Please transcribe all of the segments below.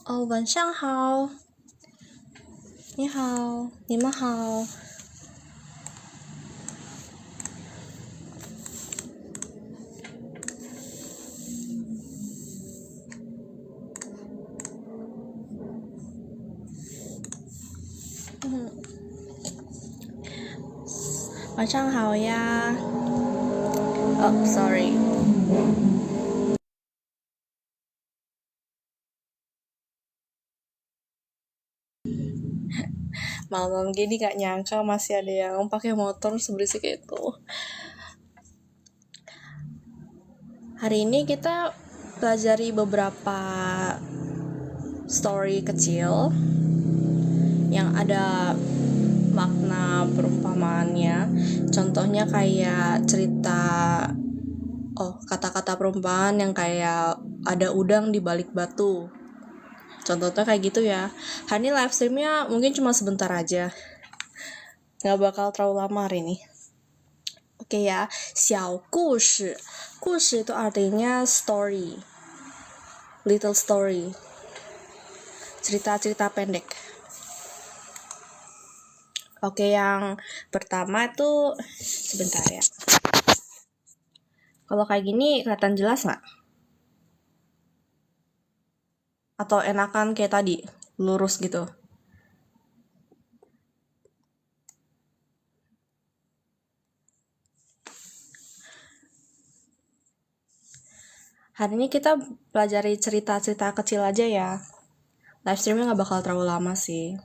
哦，晚上好，你好，你们好。晚上好呀。哦，sorry。Malam gini gak nyangka masih ada yang pakai motor seberisik itu. Hari ini kita pelajari beberapa story kecil yang ada makna perumpamaannya. Contohnya kayak cerita kata-kata perumpamaan yang kayak ada udang di balik batu. Contohnya kayak gitu ya. Hari ini live streamnya mungkin cuma sebentar aja, nggak bakal terlalu lama hari ini. Oke ya, 小故事. 故事itu artinya story, little story, cerita-cerita pendek. Oke, yang pertama tuh sebentar ya. Kalau kayak gini kelihatan jelas nggak? Atau enakan kayak tadi, lurus gitu? Hari ini kita pelajari cerita-cerita kecil aja ya. Live streamnya nggak bakal terlalu lama sih.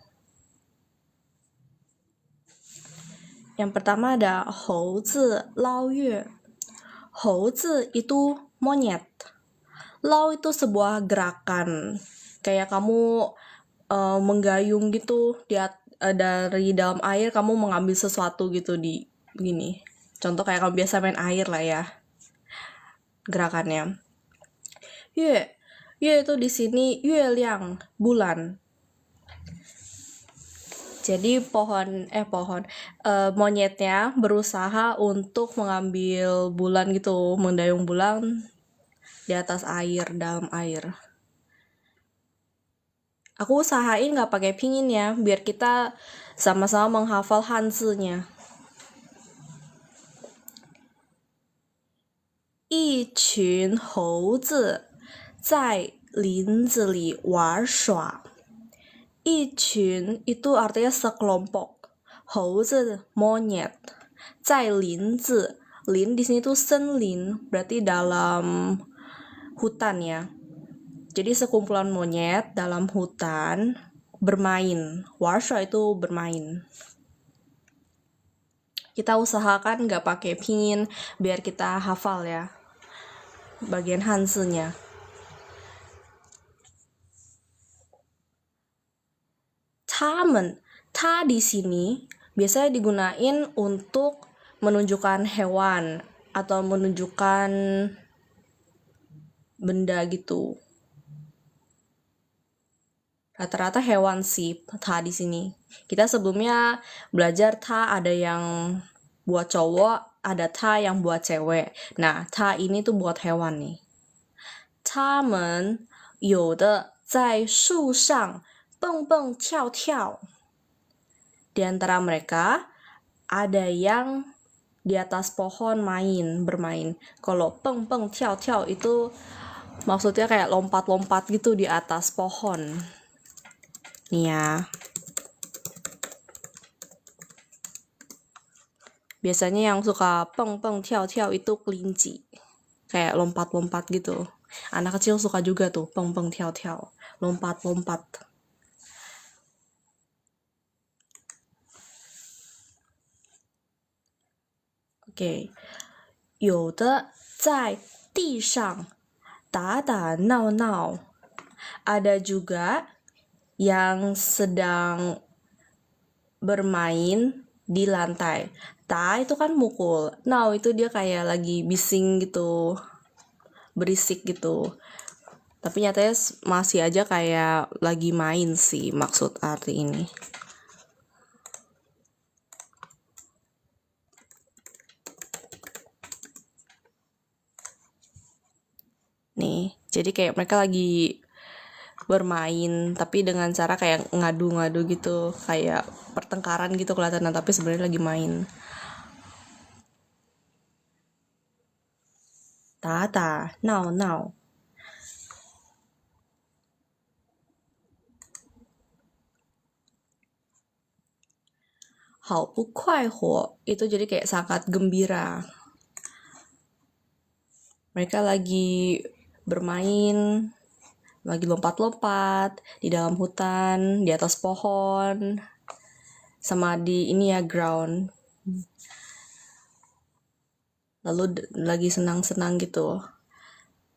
Yang pertama ada 猴子捞月. 猴子itu monyet. Lau itu sebuah gerakan. Kayak kamu menggayung gitu dari dalam air, kamu mengambil sesuatu gitu di gini. Contoh kayak kamu biasa main air lah ya. Gerakannya. Yue itu di sini yue liang, bulan. Jadi monyetnya berusaha untuk mengambil bulan gitu, mendayung bulan di atas air, dalam air. Aku usahain nggak pakai pingin ya, biar kita sama-sama menghafal Hanzi-nya. 一群猴子在林子里玩耍. 一群 itu artinya sekelompok. 猴子 monyet. 在林子, lin di sini tuh senlin, berarti dalam hutan ya. Jadi sekumpulan monyet dalam hutan bermain. Warsha itu bermain. Kita usahakan nggak pakai pingin biar kita hafal ya bagian Hanzi-nya. Tamen, ta di sini biasanya digunain untuk menunjukkan hewan atau menunjukkan benda gitu. Rata-rata hewan sih ta di sini. Kita sebelumnya belajar ta ada yang buat cowok, ada ta yang buat cewek. Nah, ta ini tuh buat hewan nih. 他们有的在树上蹦蹦跳跳. Di antara mereka ada yang di atas pohon bermain. Kalau peng peng tiao tiao itu maksudnya kayak lompat-lompat gitu di atas pohon. Nih ya. Biasanya yang suka peng peng tiao tiao itu kelinci. Kayak lompat-lompat gitu. Anak kecil suka juga tuh peng peng tiao tiao, lompat-lompat. Oke. 有的在地上打打闹闹. Ada juga yang sedang bermain di lantai. Ta itu kan mukul. Now itu dia kayak lagi bising gitu. Berisik gitu. Tapi nyatanya masih aja kayak lagi main sih maksud arti ini. Nih, jadi kayak mereka lagi bermain, tapi dengan cara kayak ngadu-ngadu gitu, kayak pertengkaran gitu kelihatan, tapi sebenarnya lagi main. Tata, now now. 好不快活 itu jadi kayak sangat gembira. Mereka lagi bermain, lagi lompat-lompat di dalam hutan, di atas pohon, sama di ini ya ground. Lalu lagi senang-senang gitu.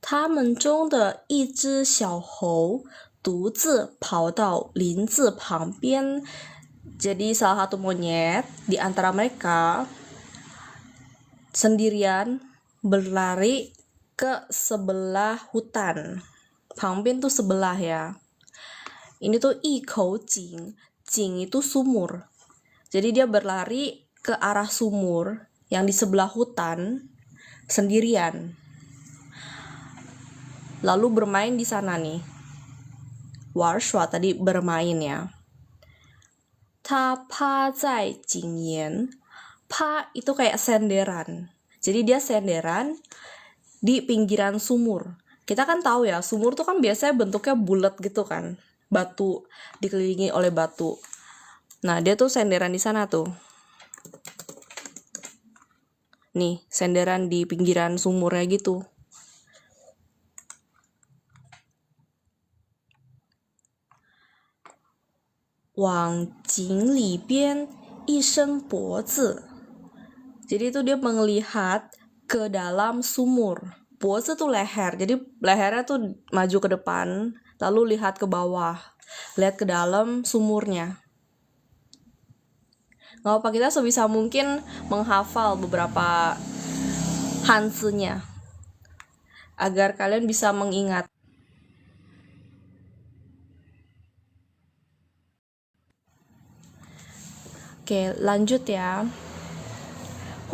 他们中的一只小猴独自跑到林子旁边。Jadi salah satu monyet di antara mereka sendirian berlari ke sebelah hutan. Pangbin tuh sebelah ya. Ini tuh ikou jing. Jing itu sumur. Jadi dia berlari ke arah sumur yang di sebelah hutan sendirian. Lalu bermain di sana nih. Warshua tadi bermain ya. Ta pa zai jing yan. Pa itu kayak senderan. Jadi dia senderan di pinggiran sumur. Kita kan tahu ya, sumur tuh kan biasanya bentuknya bulat gitu kan. Batu, dikelilingi oleh batu. Nah, dia tuh senderan di sana tuh. Nih, senderan di pinggiran sumurnya gitu. Wang jing li bian yi shen bo zi. Jadi itu dia melihat ke dalam sumur. Bo zi tuh leher. Jadi lehernya tuh maju ke depan, lalu lihat ke bawah. Lihat ke dalam sumurnya. Nggak apa, kita sebisa mungkin menghafal beberapa hansinya agar kalian bisa mengingat. Oke, lanjut ya.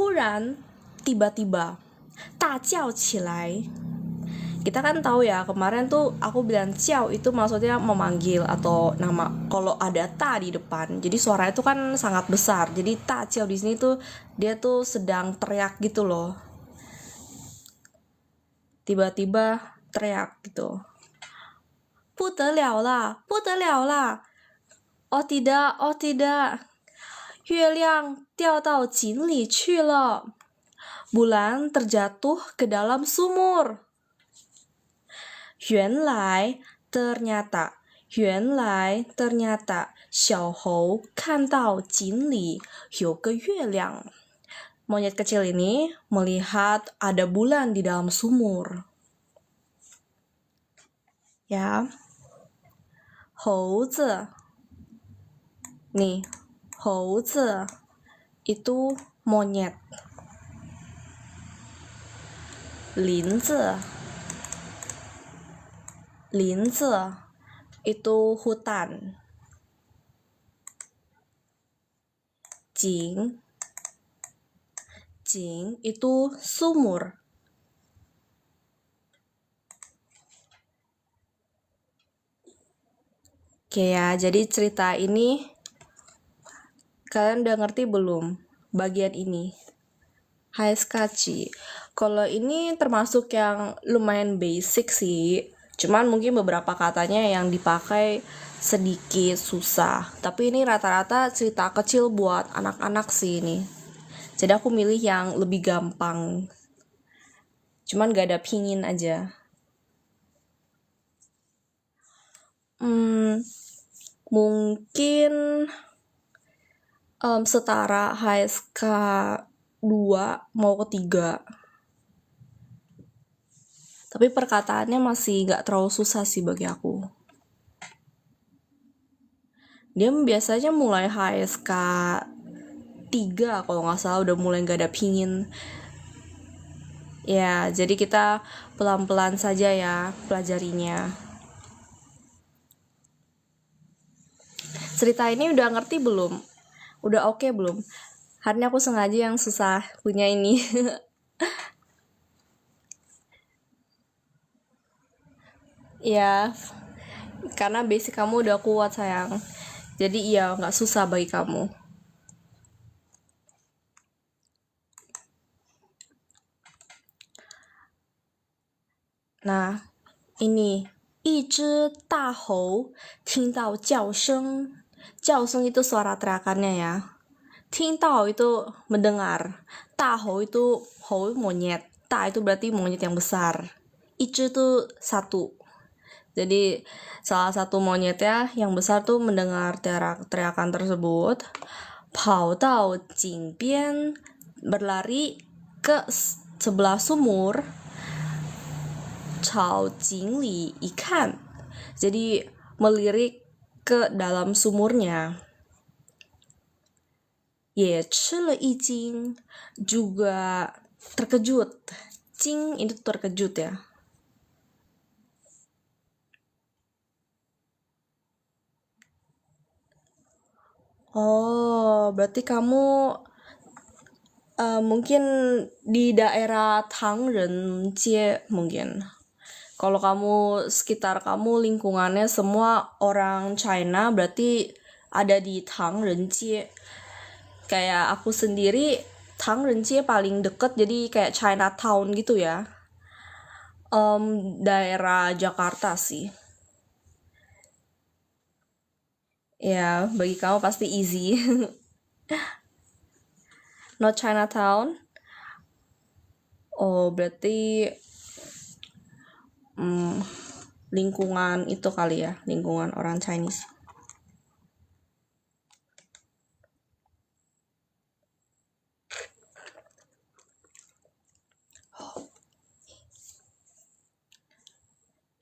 Huran, tiba-tiba, dajiao qilai. Kita kan tahu ya, kemarin tuh aku bilang ciao itu maksudnya memanggil atau nama. Kalau ada ta di depan, jadi suaranya itu kan sangat besar. Jadi ta ciao di sini tuh dia tuh sedang teriak gitu loh. Tiba-tiba teriak gitu. 不得了啦，不得了啦！ Oh tidak, oh tidak. 月亮掉到井里去了. Bulan terjatuh ke dalam sumur. 原来 ternyata, 原来 ternyata 小猴看到井里有个月亮. Monyet kecil ini melihat ada bulan di dalam sumur. Ya. 猴子 nih, 猴子 itu monyet. 林子 林子 itu hutan. 井 井 itu sumur. Oke ya, jadi cerita ini kalian udah ngerti belum bagian ini? Haiskachi. Kalau ini termasuk yang lumayan basic sih. Cuman mungkin beberapa katanya yang dipakai sedikit susah. Tapi ini rata-rata cerita kecil buat anak-anak sih ini. Jadi aku milih yang lebih gampang. Cuman gak ada pingin aja. Mungkin setara HSK 2 mau ke 3. Tapi perkataannya masih gak terlalu susah sih bagi aku. Dia biasanya mulai HSK 3 kalau gak salah udah mulai gak ada pingin. Ya, jadi kita pelan-pelan saja ya pelajarinya. Cerita ini udah ngerti belum? Udah oke belum? Hari ini aku sengaja yang susah punya ini. Ya, Karena basic kamu udah kuat sayang. Jadi iya nggak susah bagi kamu. Nah, ini 一只大猴听到叫声，叫声 itu suara teriakannya ya. 听到 itu mendengar, 大猴 itu hou monyet, 大 itu berarti monyet yang besar, 一只 itu satu. Jadi salah satu monyetnya yang besar tuh mendengar teriakan tersebut, 跑到井边 berlari ke sebelah sumur, 朝井里一看, jadi melirik ke dalam sumurnya. 也吃了一惊, juga terkejut. 惊 itu terkejut ya. Oh, berarti kamu mungkin di daerah Tangrenjie mungkin. Kalau kamu sekitar kamu lingkungannya semua orang China, berarti ada di Tangrenjie. Kayak aku sendiri Tangrenjie paling deket, jadi kayak Chinatown gitu ya. Daerah Jakarta sih. Ya, bagi kamu pasti easy. Not Chinatown. Oh, berarti lingkungan itu kali ya, lingkungan orang Chinese.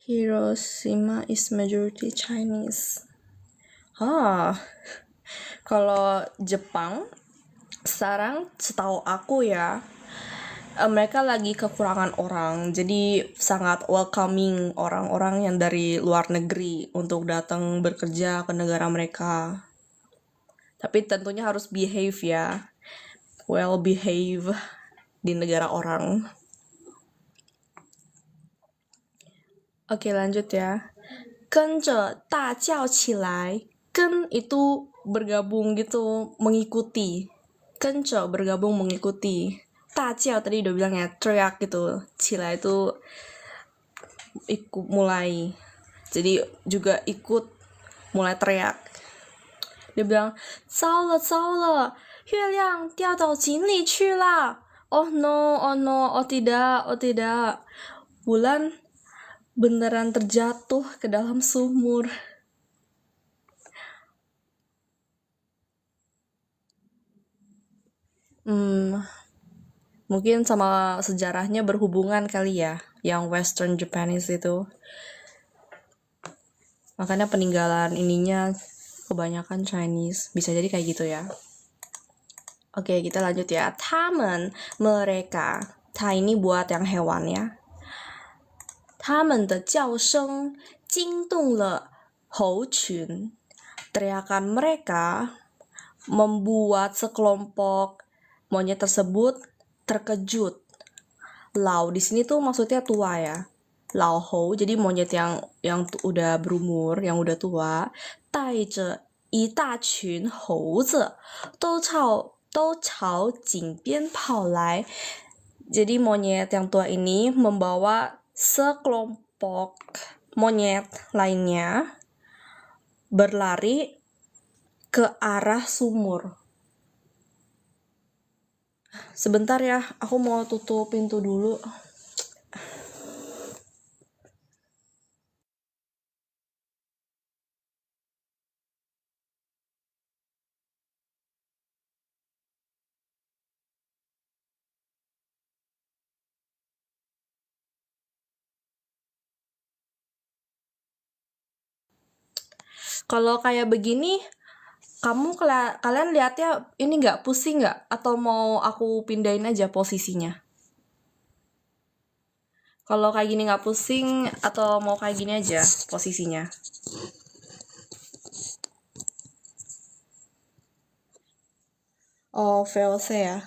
Hiroshima is majority Chinese. Kalau Jepang sekarang setahu aku ya, mereka lagi kekurangan orang, jadi sangat welcoming orang-orang yang dari luar negeri untuk datang bekerja ke negara mereka. Tapi tentunya harus behave ya, well behave di negara orang. Oke, lanjut ya. 跟着大叫起来. 跟 itu bergabung gitu, mengikuti. 跟着 bergabung mengikuti. 大叫 tadi udah bilang ya, teriak gitu. 起来 itu ikut mulai. Jadi juga ikut mulai teriak. Dia bilang, 糟了糟了, 月亮掉到井里去了. Oh no, oh no, oh tidak, oh tidak. Bulan beneran terjatuh ke dalam sumur. Mungkin sama sejarahnya berhubungan kali ya, yang Western Japanese itu. Makanya peninggalan ininya kebanyakan Chinese. Bisa jadi kayak gitu ya. Oke, kita lanjut ya. Tamen, mereka. Ta ini buat yang hewan ya. 他们的叫声惊动了猴群. Teriakan mereka membuat sekelompok monyet tersebut terkejut. Lao di sini tuh maksudnya tua ya. Lao hou jadi monyet yang udah berumur, yang udah tua. 带着一大群猴子都朝井边跑来. Jadi monyet yang tua ini membawa sekelompok monyet lainnya berlari ke arah sumur. Sebentar ya, aku mau tutup pintu dulu. Kalau kayak begini, kalian lihatnya ini nggak pusing nggak? Atau mau aku pindahin aja posisinya? Kalau kayak gini nggak pusing atau mau kayak gini aja posisinya? Oh, VOC ya.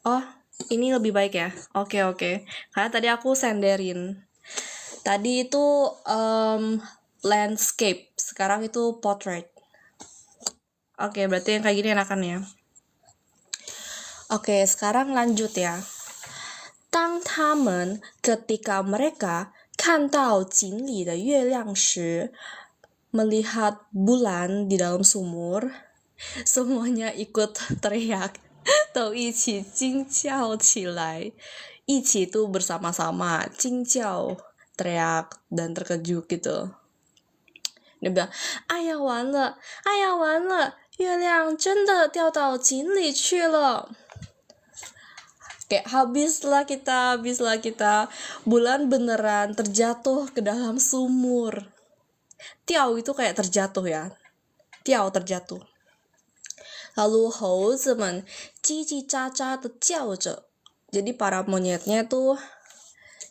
Oh, ini lebih baik ya. Oke. Karena tadi aku senderin. Tadi itu landscape, sekarang itu portrait. Oke, berarti yang kayak gini enakan ya. Oke, sekarang lanjut ya. 当他们 ketika mereka 看到井里的月亮时 melihat bulan di dalam sumur, semuanya ikut teriak 都一起惊叫起来. 一起 itu bersama-sama, 惊叫 teriak dan terkejut gitu. Dia bilang, 哎呀完了，哎呀完了，月亮真的掉到井里去了。 Kayak habislah kita, bulan beneran terjatuh ke dalam sumur. Tiao itu kayak terjatuh ya, tiao terjatuh. Lalu 猴子们叽叽喳喳的叫着. Jadi para monyetnya tuh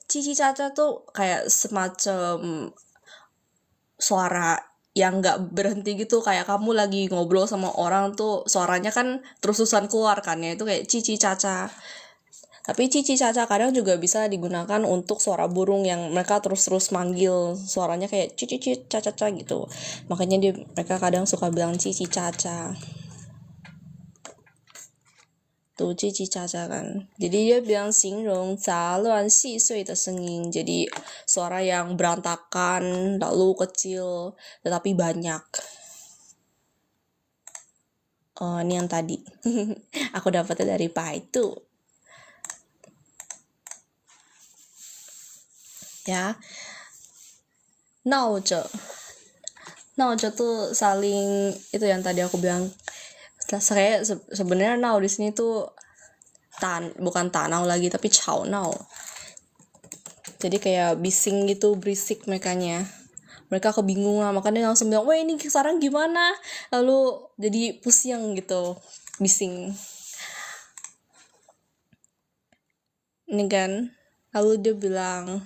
叽叽喳喳tuh kayak semacam suara yang nggak berhenti gitu, kayak kamu lagi ngobrol sama orang tuh suaranya kan terus-terusan keluar kan ya, itu kayak cici caca. Tapi cici caca kadang juga bisa digunakan untuk suara burung yang mereka terus-terus manggil, suaranya kayak cici caca caca gitu. Makanya mereka kadang suka bilang cici caca. Tuh cici caca kan. Jadi dia bilang 形容杂乱细碎的声音. Jadi suara yang berantakan, lalu kecil, tetapi banyak. Oh, ini yang tadi. Aku dapetnya dari Baidu. Ya, 闹着tuh saling, itu yang tadi aku bilang. Saya sebenarnya nao di sini tuh bukan tanau lagi tapi chao nao. Jadi kayak bising gitu, berisik mereka kebingungan, makanya langsung bilang, wah ini sekarang gimana, lalu jadi pusing gitu, bising ini kan. Lalu dia bilang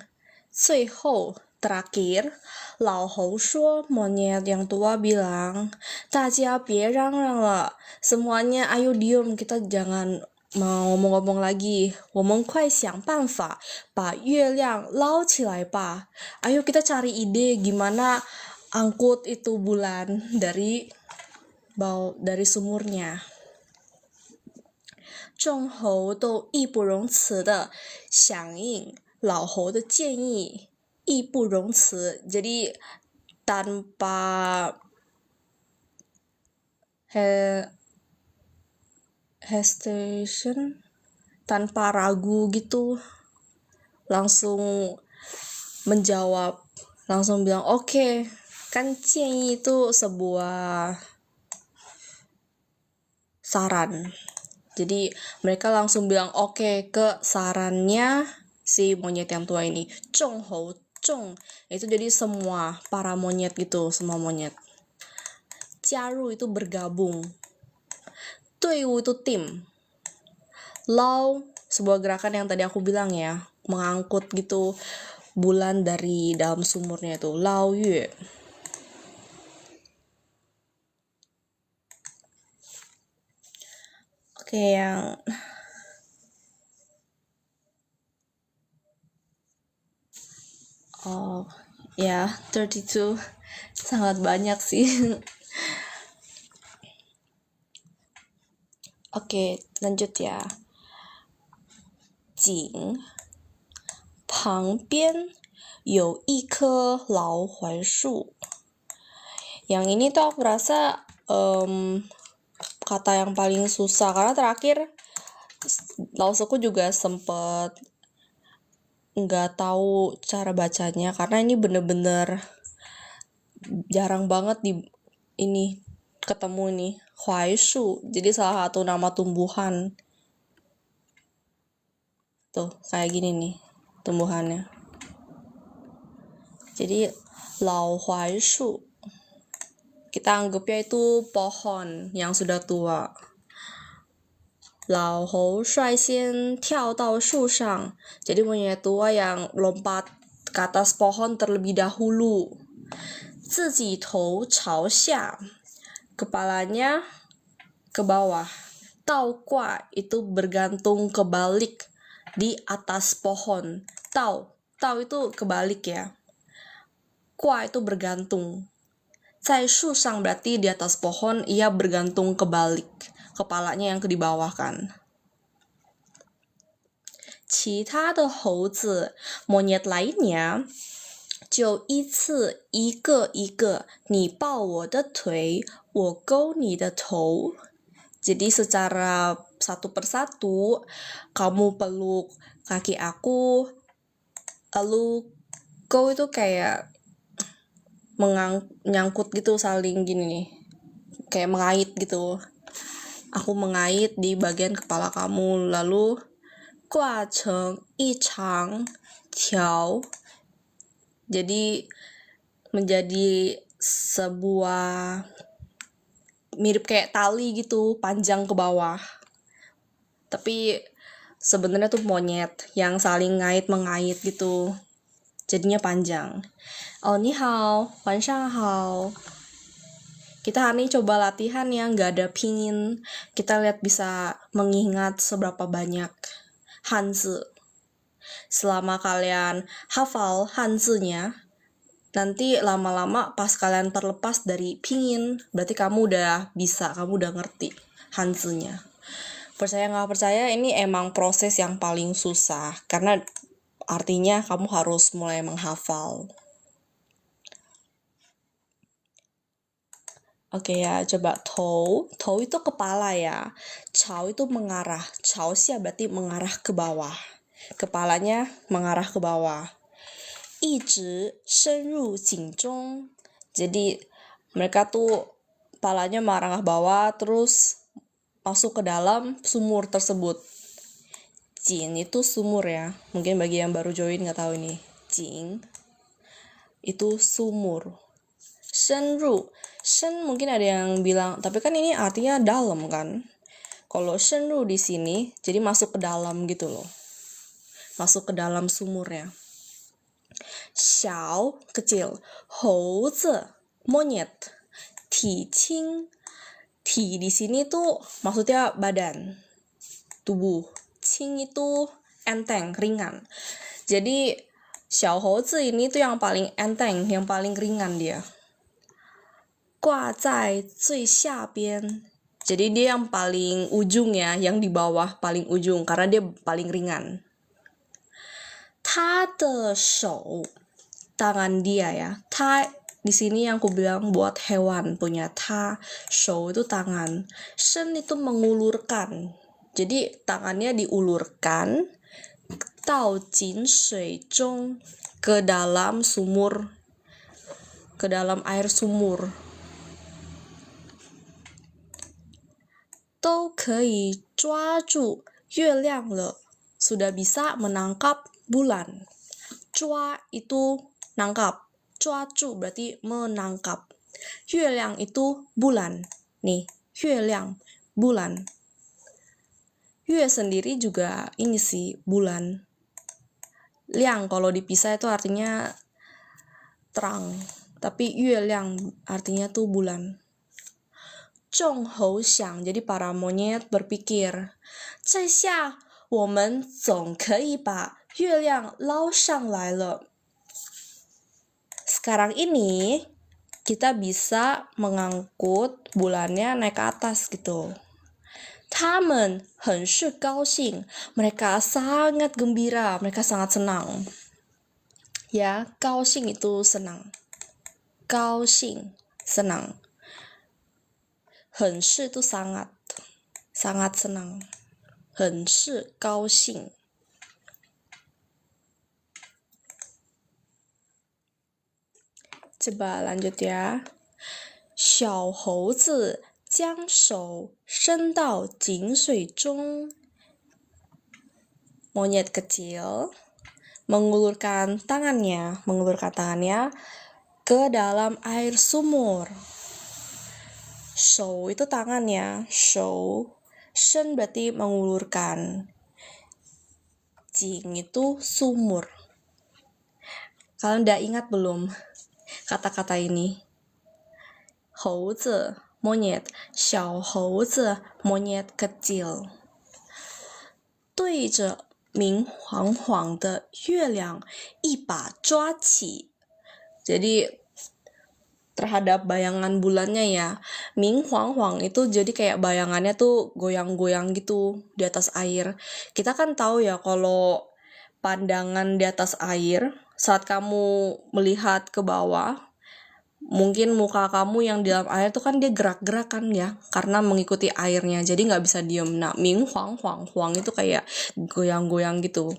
最后 terakhir, 老猴说 monyet yang tua bilang, 大家别嚷嚷了, semuanya ayo diem, kita jangan mau ngomong-ngomong lagi, 我们快想办法把月亮捞起来吧. Ayo kita cari ide gimana angkut itu bulan dari sumurnya. 众猴都义不容辞的响应老猴的建议. 义不容辞, jadi tanpa hesitation, tanpa ragu gitu, langsung menjawab, langsung bilang oke. Kan 建议 itu sebuah saran. Jadi mereka langsung bilang oke ke sarannya si monyet yang tua ini. 众猴 itu jadi semua para monyet gitu, semua monyet. 加入 itu bergabung. 队伍 itu tim. Lao sebuah gerakan yang tadi aku bilang ya, mengangkut gitu bulan dari dalam sumurnya itu. Lao yue. Oke, yang ya 32 sangat banyak sih. Oke, lanjut ya. 井旁边有一棵老槐树. Yang ini tuh aku rasa kata yang paling susah, karena terakhir lausuku juga sempet nggak tahu cara bacanya, karena ini bener-bener jarang banget ini ketemu nih, huaishu, jadi salah satu nama tumbuhan. Tuh kayak gini nih tumbuhannya. Jadi lao huaishu, kita anggapnya itu pohon yang sudah tua. 老猴率先跳到树上, jadi monyet tua yang lompat ke atas pohon terlebih dahulu. 自己头朝下, kepalanya ke bawah. 倒挂 itu bergantung kebalik di atas pohon. 倒 Tao itu kebalik ya. Kuah itu bergantung. 在树上 berarti di atas pohon, ia bergantung kebalik. Kepalanya yang di bawah kan. 其他的猴子 monyet lainnya 就依次一个一个，你抱我的腿，我勾你的头。Jadi secara satu persatu, kamu peluk kaki aku, lalu go itu kayak nyangkut gitu, saling gini nih, kayak mengait gitu. Aku mengait di bagian kepala kamu, lalu 挂成一长条. Jadi menjadi sebuah mirip kayak tali gitu, panjang ke bawah. Tapi sebenarnya tuh monyet yang saling mengait gitu. Jadinya panjang. Oh, ni hao, wan shang hao. Kita hari ini coba latihan yang gak ada pingin. Kita lihat bisa mengingat seberapa banyak Hanzi. Selama kalian hafal Hanzi-nya, nanti lama-lama pas kalian terlepas dari pingin, berarti kamu udah bisa, kamu udah ngerti Hanzi-nya. Percaya nggak percaya, ini emang proses yang paling susah, karena artinya kamu harus mulai menghafal. Oke ya, coba tou. Tou itu kepala ya. Chao itu mengarah. Chao xia berarti mengarah ke bawah. Kepalanya mengarah ke bawah. 一直深入井中. Jadi mereka tuh kepalanya mengarah ke bawah terus masuk ke dalam sumur tersebut. Jin itu sumur ya. Mungkin bagi yang baru join nggak tahu ini. Jin itu sumur. Shenru. Shen mungkin ada yang bilang, tapi kan ini artinya dalam kan. Kalau shenru di sini jadi masuk ke dalam gitu loh. Masuk ke dalam sumurnya. Xiao kecil, houzi monyet, ti qing. Ti di sini tuh maksudnya badan, tubuh. Qing itu enteng, ringan. Jadi xiao houzi ini tuh yang paling enteng, yang paling ringan dia. 挂在最下边. Jadi dia yang paling ujung ya, yang di bawah paling ujung karena dia paling ringan. 他的手 tangan dia ya. Ta di sini yang aku bilang buat hewan punya ta, shou itu tangan. Shen itu mengulurkan. Jadi tangannya diulurkan tao jin shui zhong, ke dalam sumur, ke dalam air sumur. 都可以抓住月亮了. Sudah bisa menangkap bulan. Cua itu nangkap. Cua cu berarti menangkap. 月亮 itu bulan. Nih, 月亮 bulan. 月 sendiri juga ini sih, bulan. Liang kalau dipisah itu artinya terang. Tapi 月亮 artinya tuh bulan. 众猴想, jadi para monyet berpikir, 这下我们总可以把月亮捞上来了. Sekarang ini kita bisa mengangkut bulannya naik ke atas gitu. 他们很是高兴, mereka sangat gembira, mereka sangat senang. Ya, 高兴 itu senang. 高兴 senang. 很是 itu sangat, sangat senang. 很是高兴. Coba lanjut ya. 小猴子将手伸到井水中. Monyet kecil mengulurkan tangannya ke dalam air sumur. Shou itu tangannya, shou. Shen berarti mengulurkan. Jing itu sumur. Kalian udah ingat belum kata-kata ini? Houzi, monyet. Xiao houzi, monyet kecil. 对着明晃晃的月亮一把抓起. Jadi terhadap bayangan bulannya ya, Ming Huang Huang itu jadi kayak bayangannya tuh goyang-goyang gitu di atas air. Kita kan tahu ya kalau pandangan di atas air, saat kamu melihat ke bawah, mungkin muka kamu yang di dalam air tuh kan dia gerak-gerak kan ya, karena mengikuti airnya, jadi nggak bisa diem. Nah, Ming Huang Huang Huang itu kayak goyang-goyang gitu.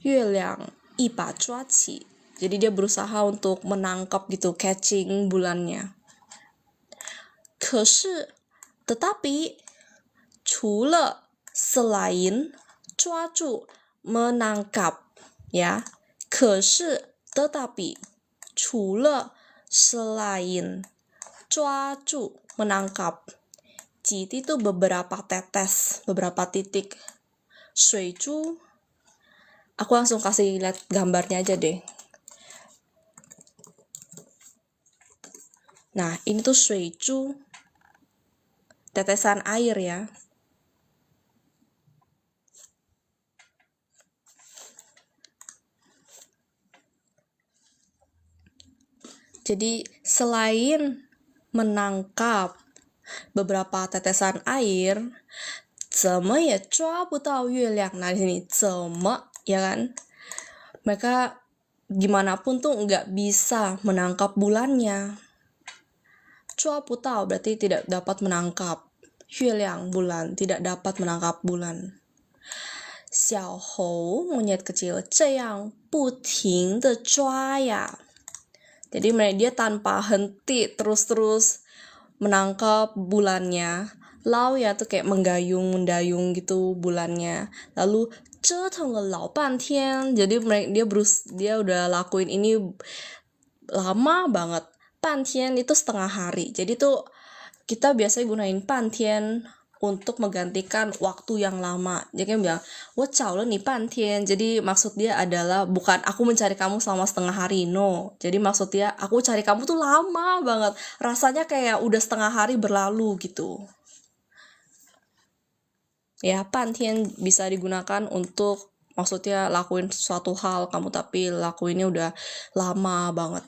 月亮一把抓起, jadi dia berusaha untuk menangkap gitu, catching bulannya. 可是 tetapi 除了 selain 抓住 menangkap ya, 可是 tetapi 除了 selain 抓住 menangkap, 几滴 itu beberapa tetes, beberapa titik. 水珠 aku langsung kasih lihat gambarnya aja deh. Nah, ini tuh 水珠, tetesan air ya. Jadi selain menangkap beberapa tetesan air, 怎么也抓不到月亮. Nah, di sini 怎么, ya kan? Mereka gimana pun tuh nggak bisa menangkap bulannya. 抓不到 berarti tidak dapat menangkap. 月亮 bulan, tidak dapat menangkap bulan. 小猴 monyet kecil 这样不停地抓呀. Jadi dia tanpa henti terus-terus menangkap bulannya. Lau ya tuh kayak menggayung-mendayung gitu bulannya. Lalu 折腾了老半天. Jadi dia udah lakuin ini lama banget. 半天itu setengah hari. Jadi tuh kita biasanya gunain 半天 untuk menggantikan waktu yang lama. Jadi kan bilang, 我找了你半天. Jadi maksud dia adalah bukan aku mencari kamu selama setengah hari, no. Jadi maksud dia aku cari kamu tuh lama banget. Rasanya kayak udah setengah hari berlalu gitu. Ya, 半天 bisa digunakan untuk maksudnya lakuin suatu hal kamu tapi lakuinnya udah lama banget.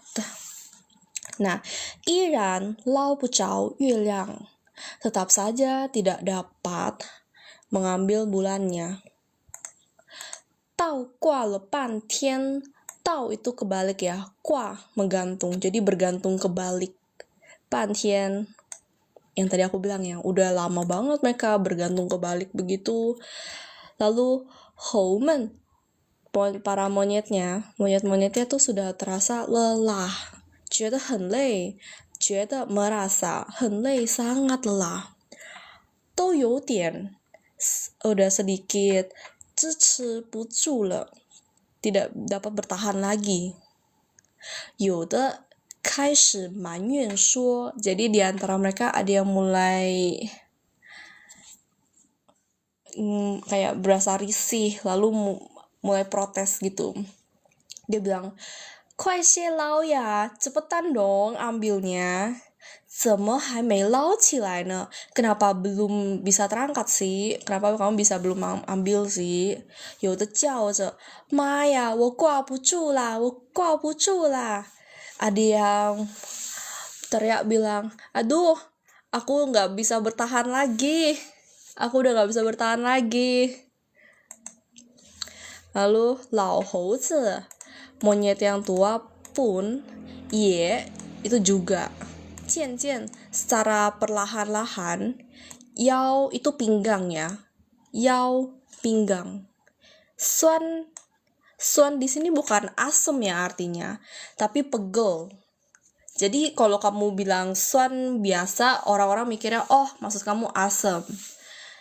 Nah, 依然捞不着月亮. Tetap saja tidak dapat mengambil bulannya. 倒挂了半天. 倒 itu kebalik ya, 挂 menggantung, jadi bergantung kebalik. 半天 yang tadi aku bilang ya, udah lama banget mereka bergantung kebalik begitu. Lalu 猴们 para monyet-monyetnya tuh sudah terasa lelah, 觉得很累, 觉得 merasa 很累 sangat lelah, 都有点 udah sedikit 支持不住了, tidak dapat bertahan lagi. 有的开始埋怨说, jadi di antara mereka ada yang mulai kayak berasa risih, lalu mulai protes gitu. Dia bilang, 快些捞呀, cepetan dong ambilnya. 怎么还没捞起来呢? Kenapa belum bisa terangkat sih? Kenapa kamu bisa belum ambil sih? 有的叫着，妈呀，我挂不住啦，我挂不住啦. Ada yang teriak bilang, aduh, aku nggak bisa bertahan lagi. Aku udah nggak bisa bertahan lagi. Lalu 老猴子 monyet yang tua pun, ye, itu juga. 渐渐 secara perlahan-lahan, yao itu pinggang ya. Yao pinggang. Suan di sini bukan asem ya artinya, tapi pegel. Jadi kalau kamu bilang suan biasa, orang-orang mikirnya, oh maksud kamu asem.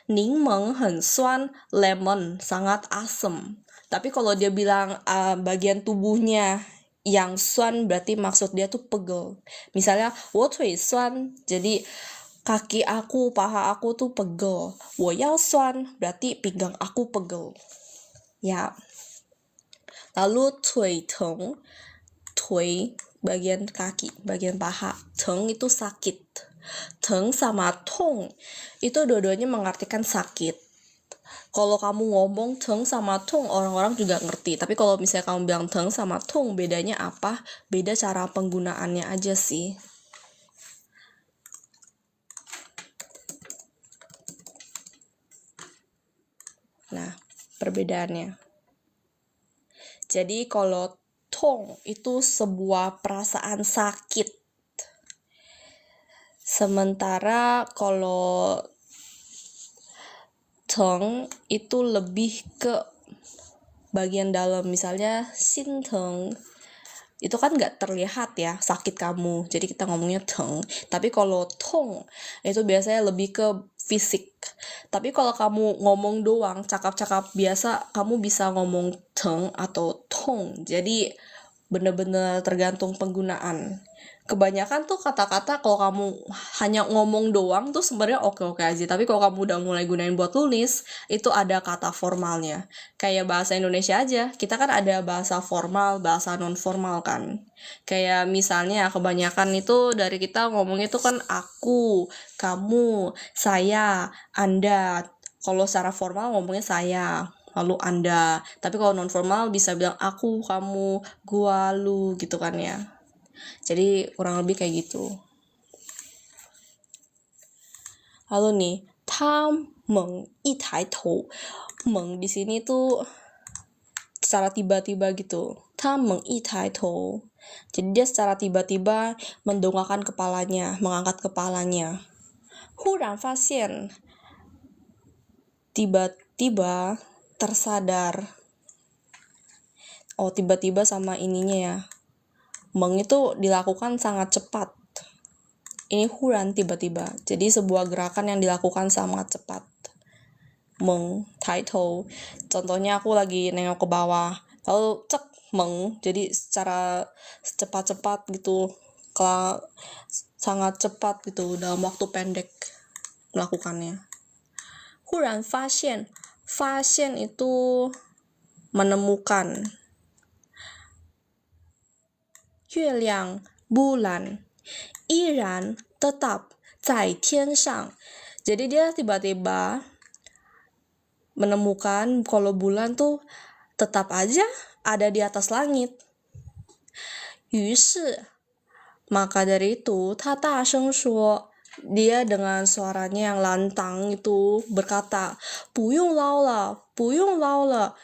柠檬很酸, lemon sangat asem. Tapi kalau dia bilang bagian tubuhnya yang suan, berarti maksud dia tuh pegel. Misalnya, 我腿酸, jadi kaki aku, paha aku tuh pegel. 我腰酸, berarti pinggang aku pegel. Ya. Lalu 腿疼, 腿 bagian kaki, bagian paha. Teng itu sakit. Teng sama tong itu dua-duanya mengartikan sakit. Kalau kamu ngomong teng sama tong, orang-orang juga ngerti. Tapi kalau misalnya kamu bilang teng sama tong, bedanya apa? Beda cara penggunaannya aja sih. Nah, perbedaannya. Jadi kalau tong itu sebuah perasaan sakit. Sementara kalau teng itu lebih ke bagian dalam, misalnya sinteng itu kan nggak terlihat ya sakit kamu, jadi kita ngomongnya teng. Tapi kalau tong itu biasanya lebih ke fisik. Tapi kalau kamu ngomong doang, cakap-cakap biasa, kamu bisa ngomong teng atau tong. Jadi bener-bener tergantung penggunaan. Kebanyakan tuh kata-kata kalau kamu hanya ngomong doang tuh sebenarnya oke-oke aja. Tapi kalau kamu udah mulai gunain buat tulis, itu ada kata formalnya. Kayak bahasa Indonesia aja, kita kan ada bahasa formal, bahasa non formal kan. Kayak misalnya kebanyakan itu dari kita ngomongnya itu kan aku, kamu, saya, Anda. Kalau secara formal ngomongnya saya, lalu Anda. Tapi kalau non formal bisa bilang aku, kamu, gua, lu gitu kan ya. Jadi kurang lebih kayak gitu. Lalu nih, ta meng yi tai tou. Meng di sini tuh secara tiba-tiba gitu. Ta meng yi tai tou. Jadi dia secara tiba-tiba mendongakkan kepalanya, mengangkat kepalanya. Huran fasien. Tiba-tiba tersadar. Oh, tiba-tiba sama ininya ya. Meng itu dilakukan sangat cepat. Ini huran tiba-tiba. Jadi sebuah gerakan yang dilakukan sangat cepat. Meng, tai-tou. Contohnya aku lagi nengok ke bawah. Lalu cek meng. Jadi secara cepat-cepat gitu. Sangat cepat gitu dalam waktu pendek melakukannya. Huran fasien. Fasien itu menemukan. 月亮 bulan 依然 tetap 在天上. Jadi dia tiba-tiba menemukan kalau bulan tuh tetap aja ada di atas langit. 于是 maka dari itu 他大声说 dia dengan suaranya yang lantang itu berkata 不用捞了不用捞了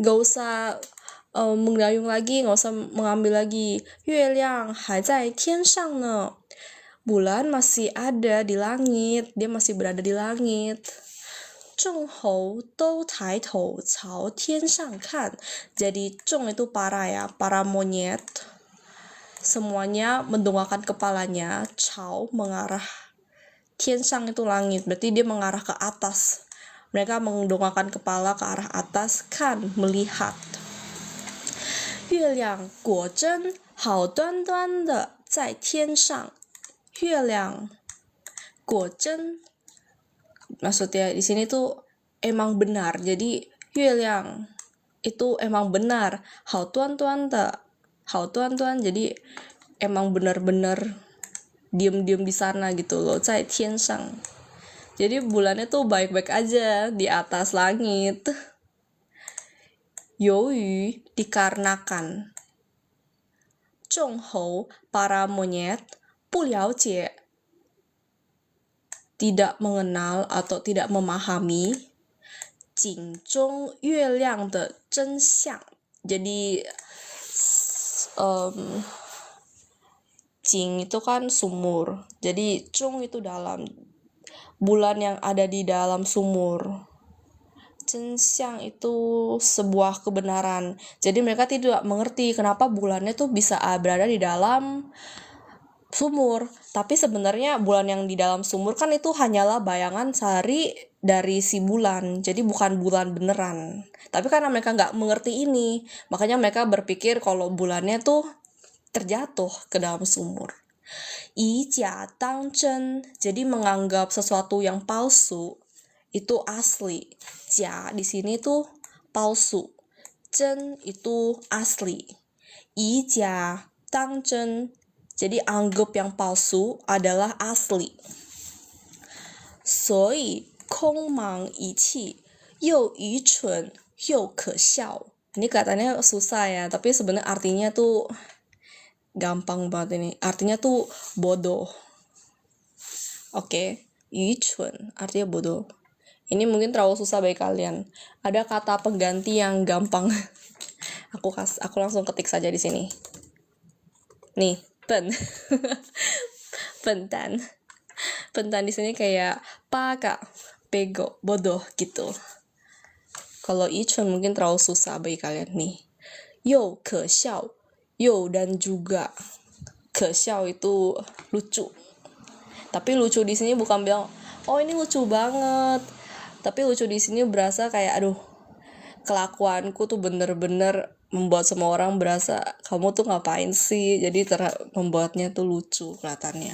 gak usah menggayung lagi, gak usah mengambil lagi. 月亮还在天上呢 bulan masih ada di langit, dia masih berada di langit. 众猴都抬头朝天上看. Jadi 众 itu para ya, para monyet. Semuanya mendongakkan kepalanya, 朝 mengarah, 天上 itu langit, berarti dia mengarah ke atas. Mereka mendongakkan kepala ke arah atas, kan melihat. 月亮果真好端端的在天上. 月亮果真 maksudnya di sini tuh emang benar. Jadi 月亮 itu emang benar. 好端端的 好端端 jadi emang benar-benar diam-diam di sana gitu loh. 在天上 jadi bulannya tuh baik-baik aja di atas langit. 由于 dikarenakan. 众猴 para monyet 不了解 tidak mengenal atau tidak memahami 井中月亮的真相. Jadi 井 itu kan sumur. Jadi 中 itu dalam, bulan yang ada di dalam sumur. 真相 itu sebuah kebenaran. Jadi mereka tidak mengerti kenapa bulannya tuh bisa berada di dalam sumur. Tapi sebenarnya bulan yang di dalam sumur kan itu hanyalah bayangan sehari dari si bulan. Jadi bukan bulan beneran. Tapi karena mereka nggak mengerti ini, makanya mereka berpikir kalau bulannya tuh terjatuh ke dalam sumur. 以假当真 jadi menganggap sesuatu yang palsu itu asli. 假 di sini tuh palsu. 真 itu asli. 以假当真 jadi anggap yang palsu adalah asli. 所以空忙一气又愚蠢又可笑. Ini katanya susah ya, tapi sebenarnya artinya tuh gampang banget ini. Artinya tuh bodoh. Oke, 愚蠢 artinya bodoh. Ini mungkin terlalu susah bagi kalian. Ada kata pengganti yang gampang. aku langsung ketik saja di sini. Nih, pen. Pentan. Pentan di sini kayak paka, bego, bodoh gitu. Kalau ichun mungkin terlalu susah bagi kalian nih. Yo ke xiao, yo dan juga ke xiao itu lucu. Tapi lucu di sini bukan bilang, oh ini lucu banget. Tapi lucu di sini berasa kayak, aduh, kelakuanku tuh bener-bener membuat semua orang berasa kamu tuh ngapain sih. Jadi membuatnya tuh lucu kelihatannya.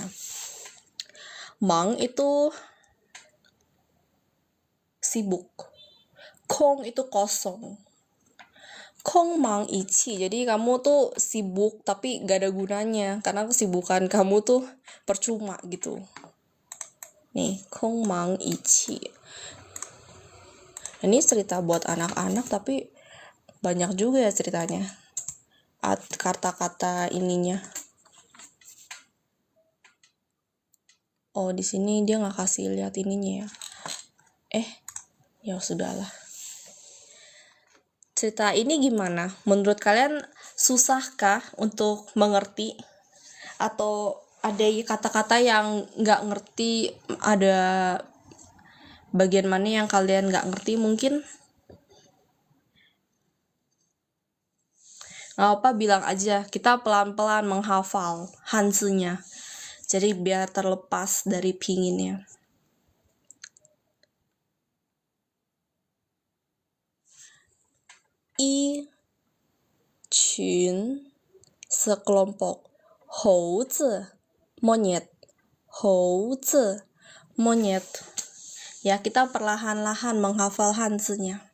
Mang itu sibuk. Kong itu kosong. Kong mang ichi. Jadi kamu tuh sibuk tapi gak ada gunanya. Karena kesibukan kamu tuh percuma gitu. Nih, kong mang ichi. Ini cerita buat anak-anak tapi banyak juga ya ceritanya. Kata-kata ininya. Oh, di sini dia nggak kasih lihat ininya ya. Ya sudahlah. Cerita ini gimana? Menurut kalian susahkah untuk mengerti? Atau ada kata-kata yang nggak ngerti? Ada bagian mana yang kalian nggak ngerti mungkin? Nggak apa, bilang aja. Kita pelan-pelan menghafal Hanzi-nya. Jadi biar terlepas dari pinginnya. I Chun sekelompok Houzi monyet. Houzi monyet. Ya, kita perlahan-lahan menghafal Hanzi-nya.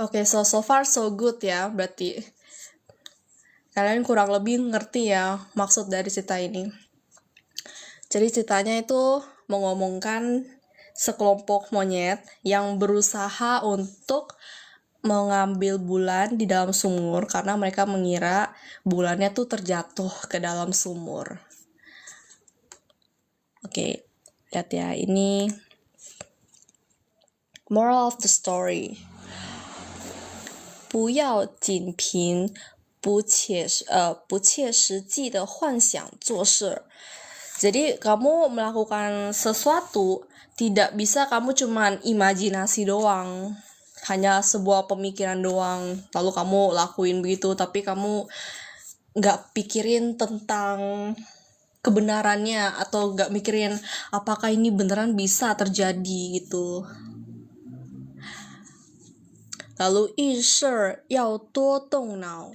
Oke, so far so good ya. Berarti kalian kurang lebih ngerti ya maksud dari cerita ini. Jadi ceritanya itu mengomongkan sekelompok monyet yang berusaha untuk mengambil bulan di dalam sumur karena mereka mengira bulannya tuh terjatuh ke dalam sumur. Oke, lihat ya, ini moral of the story. 不要仅凭不切实际的幻想做事. Jadi kamu melakukan sesuatu tidak bisa kamu cuman imajinasi doang, hanya sebuah pemikiran doang, lalu kamu lakuin begitu, tapi kamu nggak pikirin tentang kebenarannya atau nggak mikirin apakah ini beneran bisa terjadi gitu. Lalu 遇事要多动脑.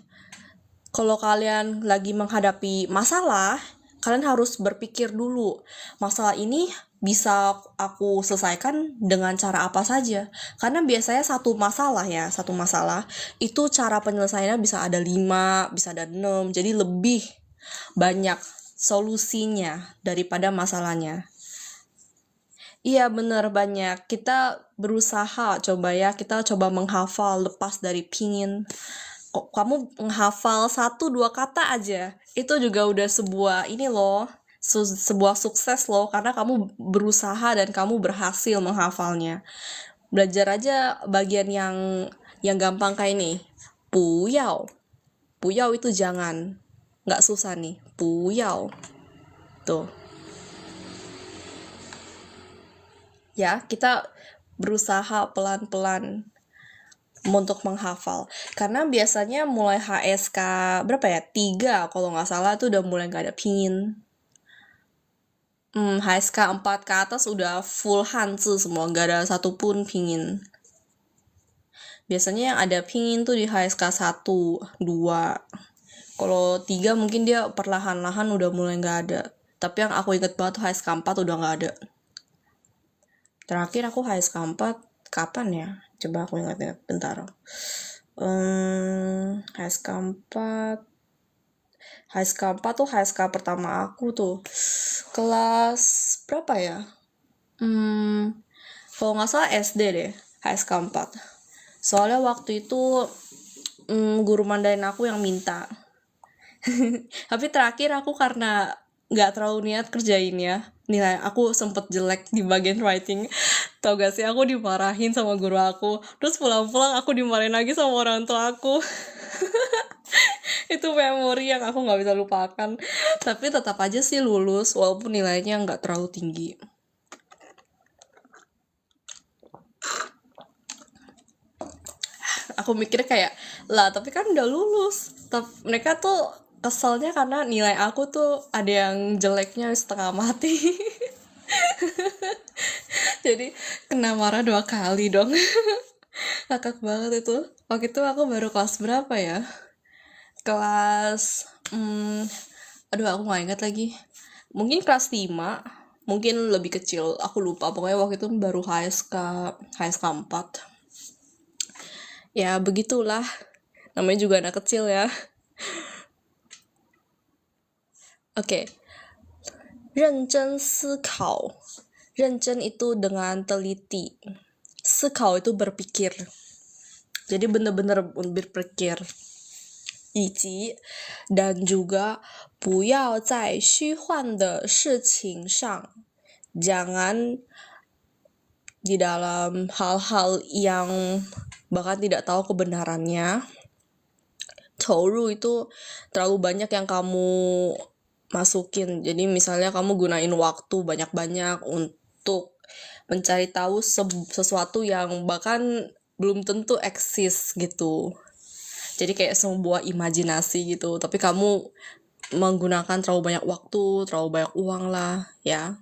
Kalau kalian lagi menghadapi masalah, kalian harus berpikir dulu, masalah ini bisa aku selesaikan dengan cara apa saja. Karena biasanya satu masalah itu cara penyelesaiannya bisa ada 5, bisa ada 6, jadi lebih banyak solusinya daripada masalahnya. Iya bener, banyak. Kita berusaha kita coba menghafal lepas dari pingin. Kok kamu menghafal 1-2 kata aja, itu juga udah sebuah sebuah sukses loh, karena kamu berusaha dan kamu berhasil menghafalnya. Belajar aja bagian yang gampang kayak ini. 不要itu jangan, nggak susah nih. 不要 tuh. Ya, kita berusaha pelan-pelan untuk menghafal. Karena biasanya mulai HSK 3 kalau nggak salah tuh udah mulai nggak ada pingin. HSK 4 ke atas udah full Hanzi semua, nggak ada satupun pingin. Biasanya yang ada pingin tuh di HSK 1, 2. Kalau 3 mungkin dia perlahan-lahan udah mulai nggak ada. Tapi yang aku inget banget tuh HSK 4 udah nggak ada. Terakhir aku HSK4 kapan ya? Coba aku ingat-ingat bentar. HSK4 tuh HSK pertama aku tuh kelas berapa ya? Kalau nggak salah SD deh, HSK4. Soalnya waktu itu guru Mandarin aku yang minta. Tapi terakhir aku karena nggak terlalu niat kerjainnya, nilai aku sempet jelek di bagian writing. Tau gak sih, aku dimarahin sama guru aku, terus pulang-pulang aku dimarahin lagi sama orang tua aku. Itu memori yang aku nggak bisa lupakan. Tapi tetap aja sih lulus walaupun nilainya nggak terlalu tinggi. Aku mikir kayak, lah tapi kan udah lulus. Mereka tuh keselnya karena nilai aku tuh ada yang jeleknya setengah mati. Jadi kena marah 2 kali dong. Ngakak banget itu. Waktu itu aku baru kelas berapa ya? Kelas aduh aku gak ingat lagi. Mungkin kelas 5, mungkin lebih kecil, aku lupa. Pokoknya waktu itu baru HSK 4. Ya begitulah, namanya juga anak kecil ya. Oke. 认真思考. 认真itu dengan teliti. 思考itu berpikir. Jadi bener-bener berpikir. 以及 dan juga 不要在虚幻的事情上 jangan di dalam hal-hal yang bahkan tidak tahu kebenarannya. 投入 itu terlalu banyak yang kamu masukin. Jadi misalnya kamu gunain waktu banyak-banyak untuk mencari tahu sesuatu yang bahkan belum tentu eksis gitu. Jadi kayak sebuah imajinasi gitu. Tapi kamu menggunakan terlalu banyak waktu, terlalu banyak uang lah ya.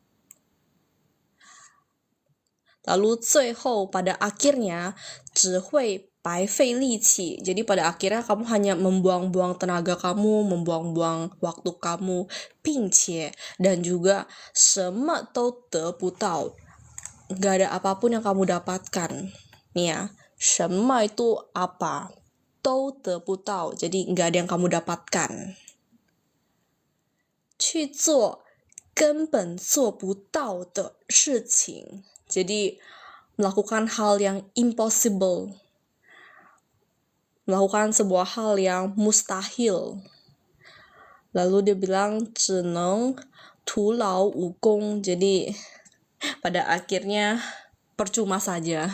Lalu 最后 pada akhirnya 只会白费力气. Jadi pada akhirnya kamu hanya membuang-buang tenaga kamu, membuang-buang waktu kamu, 并且 dan juga 什么都得不到. Gak ada apapun yang kamu dapatkan. Nih ya, 什么 itu apa, 都得不到 jadi gak ada yang kamu dapatkan. 去做根本做不到的事情. Jadi melakukan hal yang impossible, melakukan sebuah hal yang mustahil. Lalu dia bilang 只能徒劳无功. Jadi pada akhirnya percuma saja.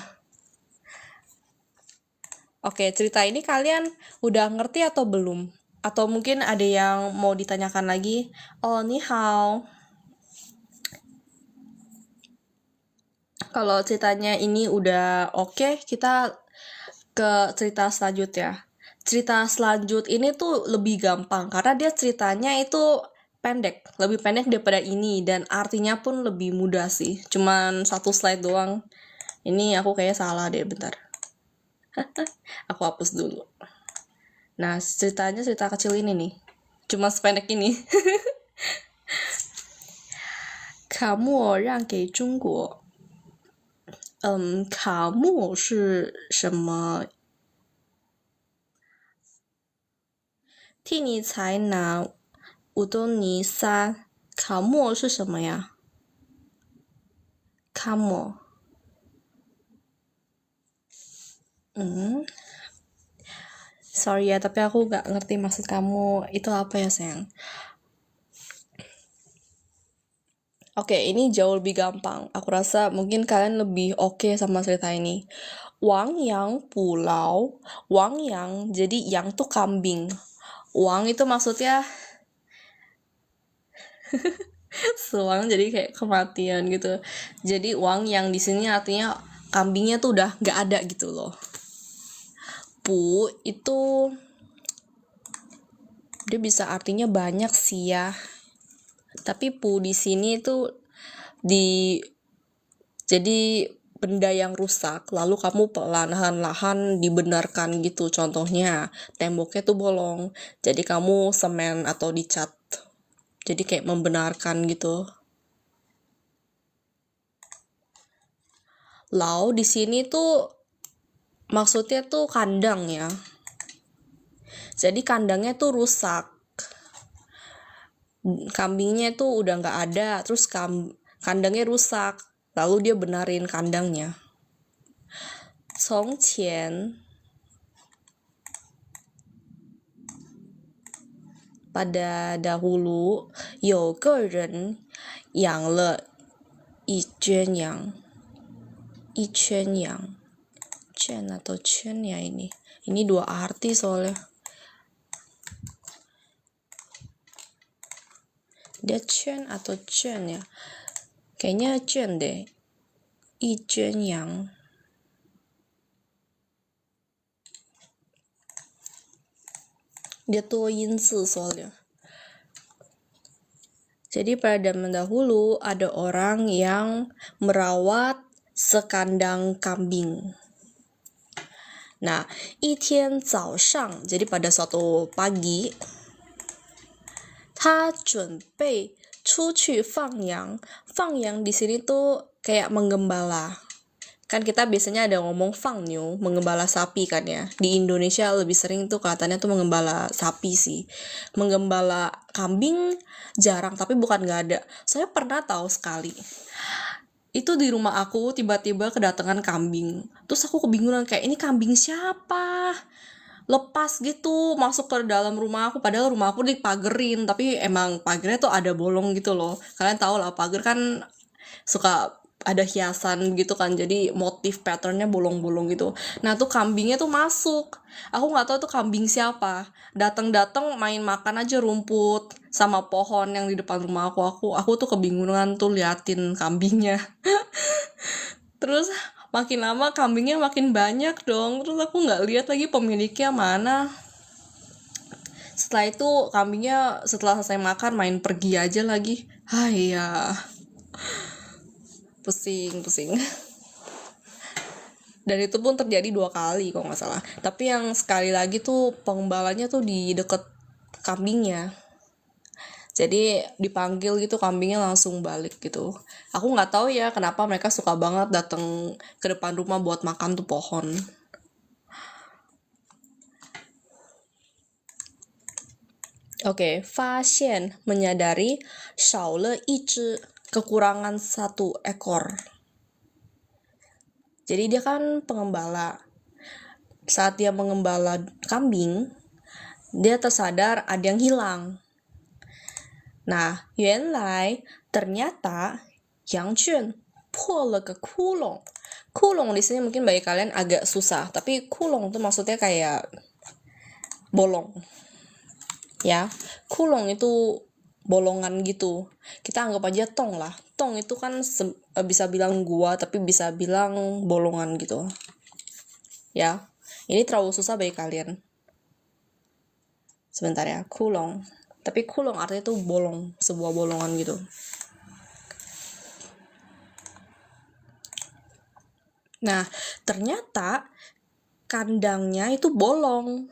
Oke, cerita ini kalian udah ngerti atau belum? Atau mungkin ada yang mau ditanyakan lagi? Oh, ni hao. Kalau ceritanya ini udah oke, kita ke cerita selanjutnya. Cerita selanjut ini tuh lebih gampang karena dia ceritanya itu pendek, lebih pendek daripada ini dan artinya pun lebih mudah sih. Cuman 1 slide doang. Ini aku kayaknya salah deh, bentar. Aku hapus dulu. Nah, ceritanya cerita kecil ini nih. Cuma sependek ini. 卡莫让给中国。卡莫是什么？替你采纳乌东尼沙。卡莫是什么呀？卡莫。Sorry ya, tapi aku gak ngerti maksud kamu itu apa ya, sayang. Oke, ini jauh lebih gampang. Aku rasa mungkin kalian lebih oke sama cerita ini. Wang Yang Pulau. Wang Yang, jadi yang tuh kambing. Wang itu maksudnya sewang, jadi kayak kematian gitu. Jadi Wang Yang di sini artinya kambingnya tuh udah nggak ada gitu loh. Pu itu dia bisa artinya banyak sih ya. Tapi pu di sini tuh jadi benda yang rusak, lalu kamu perlahan-lahan dibenarkan gitu. Contohnya, temboknya tuh bolong, jadi kamu semen atau dicat. Jadi kayak membenarkan gitu. Lau di sini tuh maksudnya tuh kandang ya. Jadi kandangnya tuh rusak. Kambingnya tuh udah nggak ada, terus kandangnya rusak. Lalu dia benerin kandangnya. 从前 pada dahulu 有个人养了一圈羊，一圈羊，圈 atau 圈ya ini dua arti soalnya. Dia 圈 atau 圈 ya? Kayaknya 圈 deh. 一圈羊。Dia 多音字 soalnya. Jadi pada zaman dahulu ada orang yang merawat sekandang kambing. Nah, 一天早上, jadi pada suatu pagi, 他准备出去放羊. 放羊di sini tuh kayak menggembala. Kan kita biasanya ada ngomong fangniu, menggembala sapi kan ya. Di Indonesia lebih sering tuh kelihatannya tuh menggembala sapi sih. Menggembala kambing jarang, tapi bukan gak ada. Saya pernah tahu sekali. Itu di rumah aku tiba-tiba kedatangan kambing. Terus aku kebingungan kayak ini kambing siapa? Lepas gitu masuk ke dalam rumah aku, padahal rumah aku dipagerin, tapi emang pagernya tuh ada bolong gitu loh. Kalian tahu lah pagar kan suka ada hiasan gitu kan, jadi motif patternnya bolong-bolong gitu. Nah tuh kambingnya tuh masuk, aku nggak tahu tuh kambing siapa. Datang main makan aja rumput sama pohon yang di depan rumah aku tuh kebingungan tuh liatin kambingnya. Terus makin lama kambingnya makin banyak dong, terus aku nggak lihat lagi pemiliknya mana. Setelah itu kambingnya setelah selesai makan main pergi aja lagi. Ya pusing. Dan itu pun terjadi 2 kali kalau nggak salah. Tapi yang sekali lagi tuh pengembalanya tuh di deket kambingnya. Jadi dipanggil gitu kambingnya langsung balik gitu. Aku nggak tahu ya kenapa mereka suka banget datang ke depan rumah buat makan tuh pohon. Oke, 发现 menyadari 少了一只 kekurangan 1 ekor. Jadi dia kan pengembala. Saat dia mengembala kambing, dia tersadar ada yang hilang. Nah, 原来 ternyata Yang Chun 破了个窟窿. Kulong di sini mungkin bagi kalian agak susah, tapi kulong tuh maksudnya kayak bolong. Ya, kulong itu bolongan gitu. Kita anggap aja tong lah. Tong itu kan bisa bilang gua, tapi bisa bilang bolongan gitu. Ya, ini terlalu susah bagi kalian. Sebentar ya, kulong. Tapi kulong artinya tuh bolong, sebuah bolongan gitu. Nah, ternyata kandangnya itu bolong.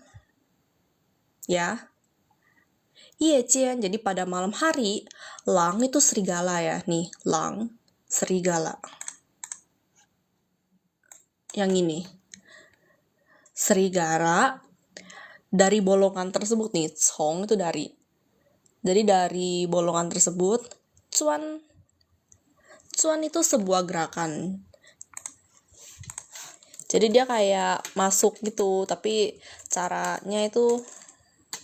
Ya. Yejian, jadi pada malam hari, lang itu serigala ya. Nih, lang, serigala. Yang ini. Serigala dari bolongan tersebut nih, cong itu dari. Jadi dari bolongan tersebut, cuan itu sebuah gerakan. Jadi dia kayak masuk gitu, tapi caranya itu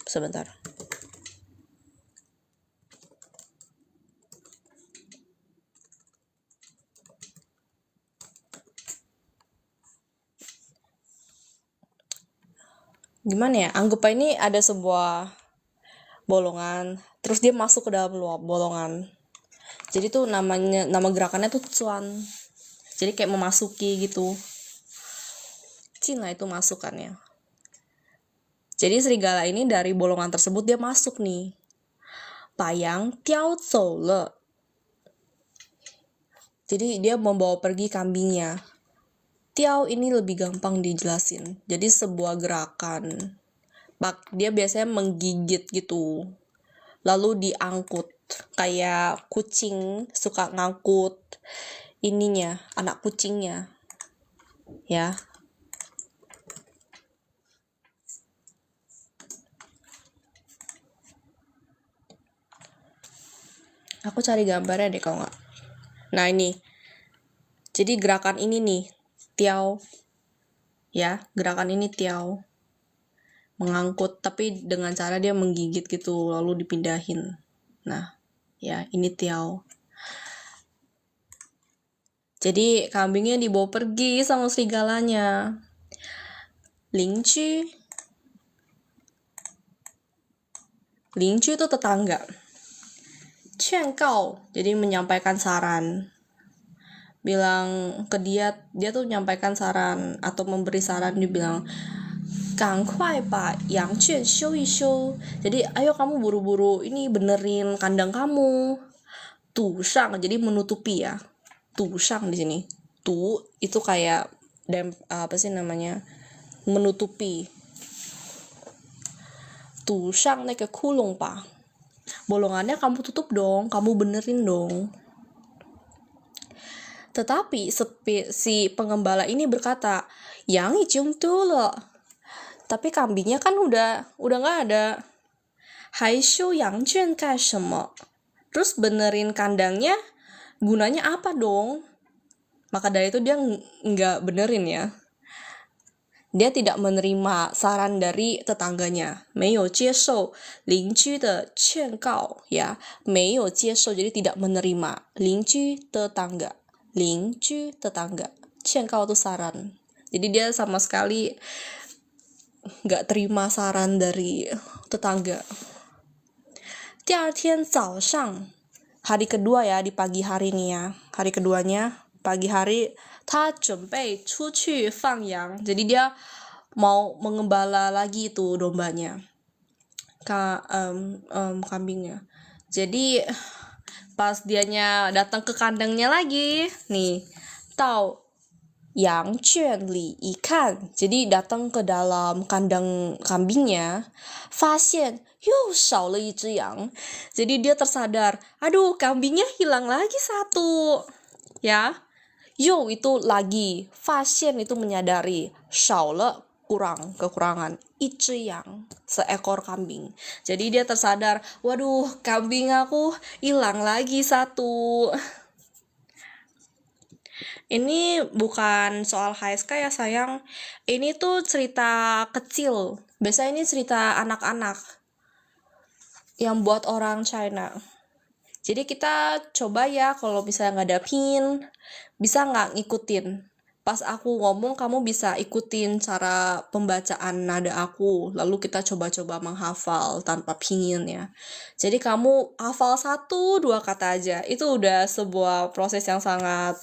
sebentar. Gimana ya? Anggap ini ada sebuah bolongan, terus dia masuk ke dalam bolongan. Jadi tuh nama gerakannya tuh cuan. Jadi kayak memasuki gitu. Cina itu masukannya. Jadi serigala ini dari bolongan tersebut dia masuk nih. Payang tiao zou le. Jadi dia membawa pergi kambingnya. Tiao ini lebih gampang dijelasin. Jadi sebuah gerakan. Dia biasanya menggigit gitu. Lalu diangkut. Kayak kucing suka ngangkut ininya, anak kucingnya. ya. Aku cari gambarnya deh kalau nggak. Nah ini, jadi gerakan ini nih, tiao, ya, gerakan ini tiao, mengangkut, tapi dengan cara dia menggigit gitu, lalu dipindahin. Nah, ya, ini tiao. Jadi kambingnya dibawa pergi sama serigalanya. Lingcu itu tetangga. Qian gao, jadi menyampaikan saran. Bilang ke dia tuh menyampaikan saran atau memberi saran, dia bilang, 赶快把羊圈修一修. Jadi ayo kamu buru-buru ini benerin kandang kamu. Tusang, jadi menutupi ya. Tusang di sini. Tu itu kayak apa sih namanya? Menutupi. Tusang naik ke kulung, Pak. Bolongannya kamu tutup dong, kamu benerin dong. Tetapi si pengembala ini berkata, yang ijung dulu. Tapi kambingnya kan udah nggak ada. Hai xiu yang juan gai shemo. Terus benerin kandangnya, gunanya apa dong? Maka dari itu dia nggak benerin ya. Dia tidak menerima saran dari tetangganya. 没有接受邻居的劝告 ya. 没有接受 jadi tidak menerima. 邻居 tetangga. 邻居 tetangga. 劝告 itu saran. Jadi dia sama sekali nggak terima saran dari tetangga. 第二天早上 hari kedua ya, di pagi hari nih ya. Hari keduanya pagi hari, 他准备出去放羊. Jadi dia mau mengembala lagi itu dombanya, kambingnya. Jadi pas dianya datang ke kandangnya lagi, nih, tau yang圈里一看, jadi datang ke dalam kandang kambingnya, 发现又少了一只羊. Jadi dia tersadar, aduh kambingnya hilang lagi satu, ya. 又 itu lagi, 发现 itu menyadari, 少了 kurang, kekurangan, 一只羊 seekor kambing. Jadi dia tersadar, waduh kambing aku hilang lagi satu. Ini bukan soal HSK ya sayang, ini tuh cerita kecil. Biasanya ini cerita anak-anak yang buat orang China. Jadi kita coba ya, kalau misalnya nggak ada pin, bisa nggak ngikutin. Pas aku ngomong, kamu bisa ikutin cara pembacaan nada aku. Lalu kita coba-coba menghafal tanpa pin ya. Jadi kamu hafal 1-2 kata aja. Itu udah sebuah proses yang sangat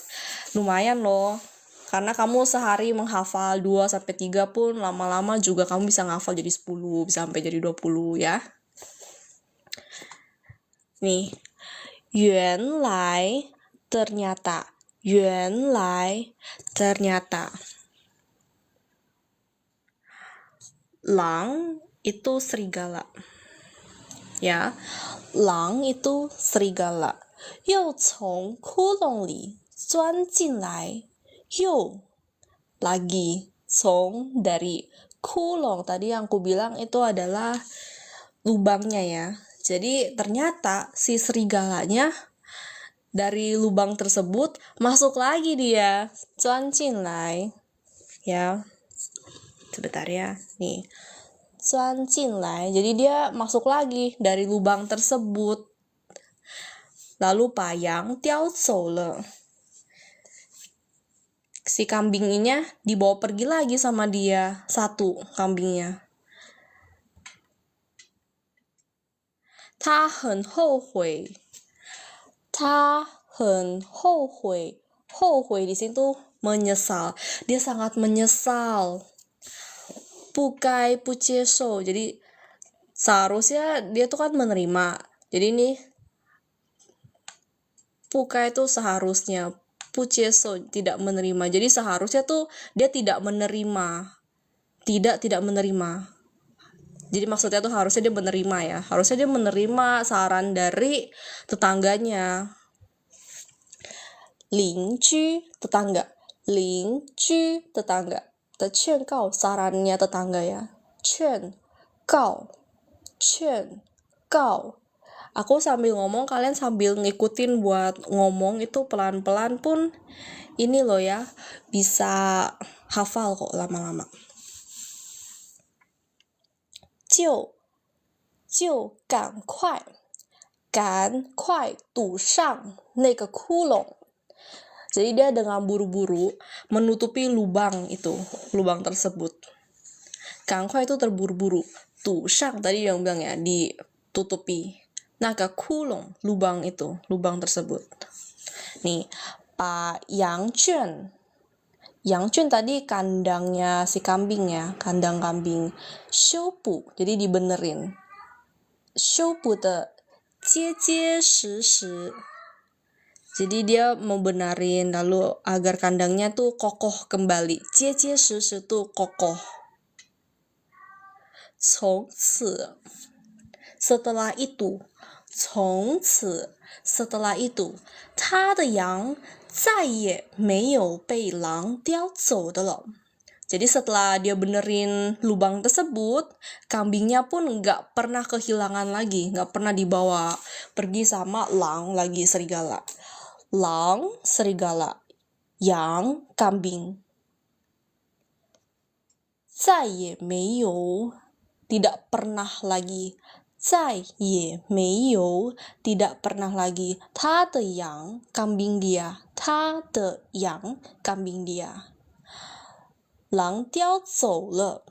lumayan loh. Karena kamu sehari menghafal 2-3 pun, lama-lama juga kamu bisa ngafal jadi 10, bisa sampai jadi 20 ya. Nih, 原来 ternyata, 原来 ternyata. Lang itu serigala. Ya, lang itu serigala. 又从窟窿里钻进来. 又 lagi, 从 dari kulong. Tadi yang aku bilang itu adalah lubangnya ya. Jadi ternyata si serigalanya dari lubang tersebut masuk lagi dia. 钻进来. Ya. Sebentar ya. Nih. 钻进来. Jadi dia masuk lagi dari lubang tersebut. Lalu payang 叼走了. Si kambingnya dibawa pergi lagi sama dia. Satu kambingnya. 他很后悔. 他很后悔. 后悔di situ menyesal. Dia sangat menyesal. 不该不接受. Jadi seharusnya dia tuh kan menerima. Jadi ini 不该 itu seharusnya. 不接受 tidak menerima. Jadi seharusnya tuh dia tidak menerima. Tidak menerima. Jadi maksudnya tuh harusnya dia menerima ya. Harusnya dia menerima saran dari tetangganya. 邻居 tetangga. 邻居 tetangga. 的劝告 sarannya tetangga ya. 劝告 Aku sambil ngomong, kalian sambil ngikutin buat ngomong itu pelan-pelan pun ini loh ya, bisa hafal kok lama-lama. 就赶快堵上那个窟窿. Jadi dia dengan buru-buru menutupi lubang tersebut. 赶快 itu terburu-buru. 堵上 tadi yang bilang ya, ditutupi. 那个窟窿 lubang tersebut. Nih, Pak Yang Chun tadi kandangnya si kambing ya, kandang kambing. 修补 jadi dibenerin. 修补的结结实实. Jadi dia mau benerin lalu agar kandangnya tuh kokoh kembali. 结结实实 tuh kokoh. 从此 setelah itu. 从此 setelah itu. 他的羊再也没有被狼叼走的了. Jadi setelah dia benerin lubang tersebut, kambingnya pun nggak pernah kehilangan lagi, nggak pernah dibawa pergi sama lang lagi serigala. Lang serigala, yang kambing. 再也没有 tidak pernah lagi. 再也没有 tidak pernah lagi. 他的羊 kambing dia. 他的羊 kambing dia. 狼叼走了.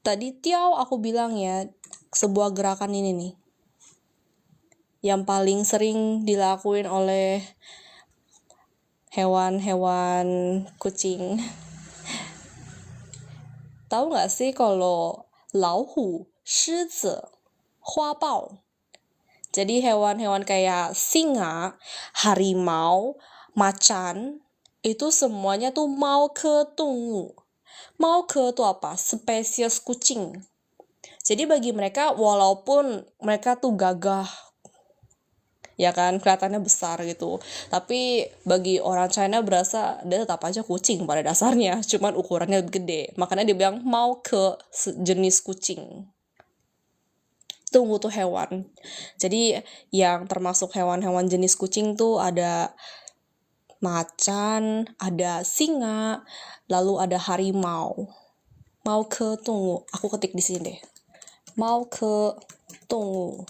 Tadi 叼 aku bilang ya, sebuah gerakan ini nih yang paling sering dilakuin oleh hewan-hewan kucing. Tahu nggak sih kalau 老虎 狮子 花豹. Jadi hewan-hewan kayak singa, harimau, macan, itu semuanya tuh mau ke tunggu. Mau ke itu apa? Spesies kucing. Jadi bagi mereka, walaupun mereka tuh gagah, ya kan, kelihatannya besar gitu, tapi bagi orang China berasa dia tetap aja kucing pada dasarnya, cuman ukurannya lebih gede. Makanya dia bilang mau ke jenis kucing. Tunggu tuh hewan. Jadi yang termasuk hewan-hewan jenis kucing tuh ada macan, ada singa, lalu ada harimau. Mau ke tunggu. Aku ketik di sini deh. Mau ke tunggu.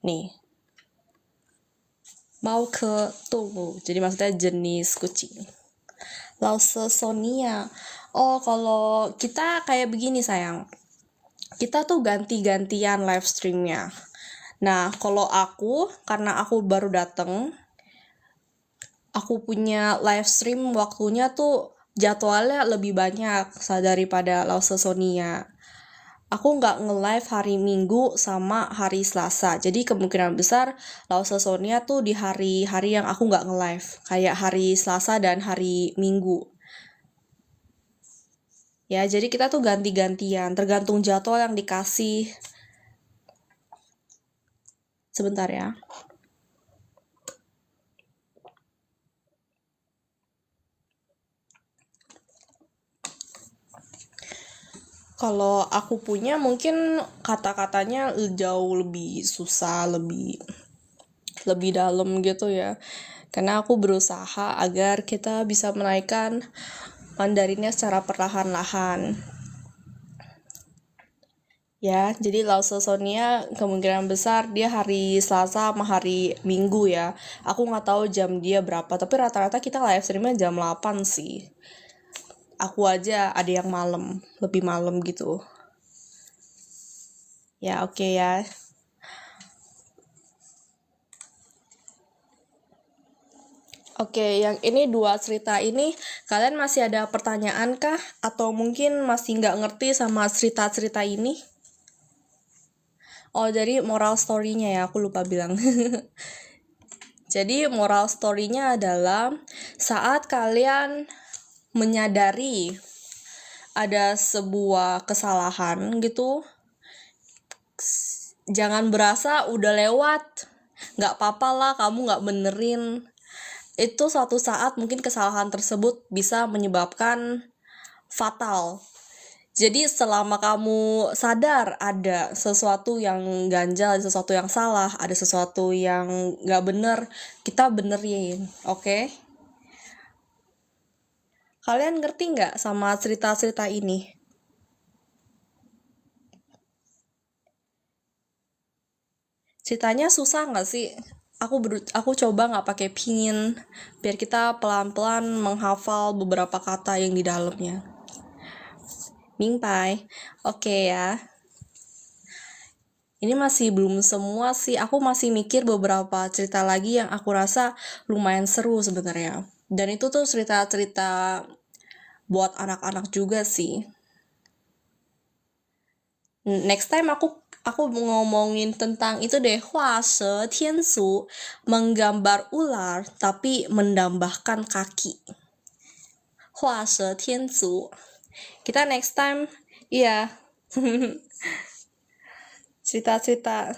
Nih. Mau ke tunggu. Jadi maksudnya jenis kucing. Lausosonia. Oh, kalau kita kayak begini sayang. Kita tuh ganti-gantian live streamnya. Nah, kalau aku, karena aku baru dateng, aku punya live stream waktunya tuh jadwalnya lebih banyak daripada Lausosonia. Aku nggak nge-live hari Minggu sama hari Selasa. Jadi kemungkinan besar Lausosonia tuh di hari-hari yang aku nggak nge-live. Kayak hari Selasa dan hari Minggu. Ya, jadi kita tuh ganti-gantian. Tergantung jadwal yang dikasih. Sebentar ya. Kalau aku punya mungkin kata-katanya jauh lebih susah, lebih dalam gitu ya. Karena aku berusaha agar kita bisa menaikkan Mandarinnya secara perlahan-lahan. Ya, jadi Lausosonia kemungkinan besar dia hari Selasa sama hari Minggu ya. Aku nggak tahu jam dia berapa, tapi rata-rata kita live streamnya jam 8 sih. Aku aja ada yang malam, lebih malam gitu. Ya, oke ya. Oke, yang ini 2 cerita ini, kalian masih ada pertanyaan kah? Atau mungkin masih nggak ngerti sama cerita-cerita ini? Oh, jadi moral story-nya ya, aku lupa bilang. Jadi moral story-nya adalah saat kalian menyadari ada sebuah kesalahan gitu, jangan berasa udah lewat, nggak apa-apa lah kamu nggak benerin, itu suatu saat mungkin kesalahan tersebut bisa menyebabkan fatal. Jadi selama kamu sadar ada sesuatu yang ganjal, ada sesuatu yang salah, ada sesuatu yang nggak bener, kita benerin, oke? Kalian ngerti nggak sama cerita-cerita ini? Ceritanya susah nggak sih? Aku coba nggak pakai pingin, biar kita pelan-pelan menghafal beberapa kata yang di dalamnya. Mingpai, oke ya. Ini masih belum semua sih, aku masih mikir beberapa cerita lagi yang aku rasa lumayan seru sebenarnya. Dan itu tuh cerita-cerita buat anak-anak juga sih. Next time aku ngomongin tentang itu deh, hua she tian su, menggambar ular tapi mendambahkan kaki. Hua she tian su. Kita next time, iya. Cita-cita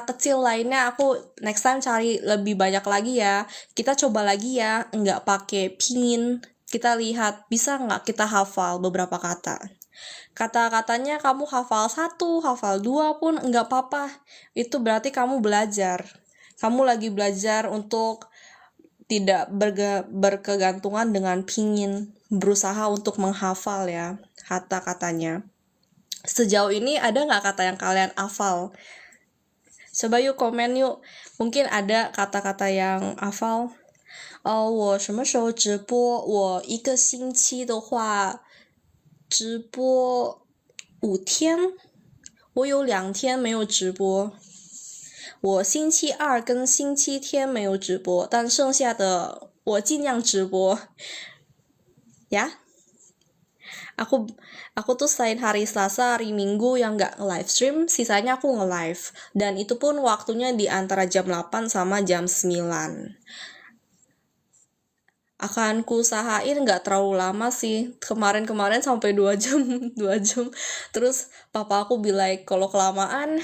kecil lainnya aku next time cari lebih banyak lagi ya. Kita coba lagi ya, nggak pakai pingin. Kita lihat bisa nggak kita hafal beberapa kata. Kata-katanya kamu hafal 1, hafal 2 pun nggak apa-apa. Itu berarti kamu belajar. Kamu lagi belajar untuk tidak berkegantungan dengan pingin. Berusaha untuk menghafal ya kata-katanya. Sejauh ini ada nggak kata yang kalian hafal? Coba yuk komen yuk. Mungkin ada kata-kata yang hafal. 我什么时候直播？我一个星期的话，直播5天。我有2天没有直播。我星期二跟星期天没有直播，但剩下的我尽量直播。Ya? Aku tuh selain hari Selasa, hari Minggu yang nggak live stream, sisanya aku nge-live. Dan itu pun waktunya di antara jam 8 sama jam 9. Akan ku usahain nggak terlalu lama sih. Kemarin-kemarin sampai 2 jam, 2 jam. Terus papa aku bilang kalau kelamaan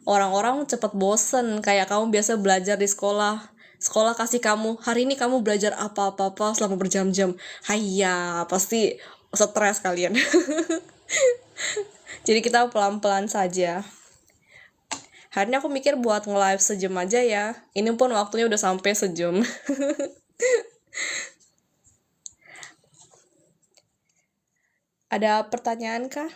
orang-orang cepet bosen. Kayak kamu biasa belajar di sekolah. Sekolah kasih kamu, hari ini kamu belajar apa-apa selama berjam-jam. Hayya, pasti stres kalian. Jadi kita pelan-pelan saja. Hari ini aku mikir buat nge-live sejam aja ya. Ini pun waktunya udah sampai sejam. Ada pertanyaan kah?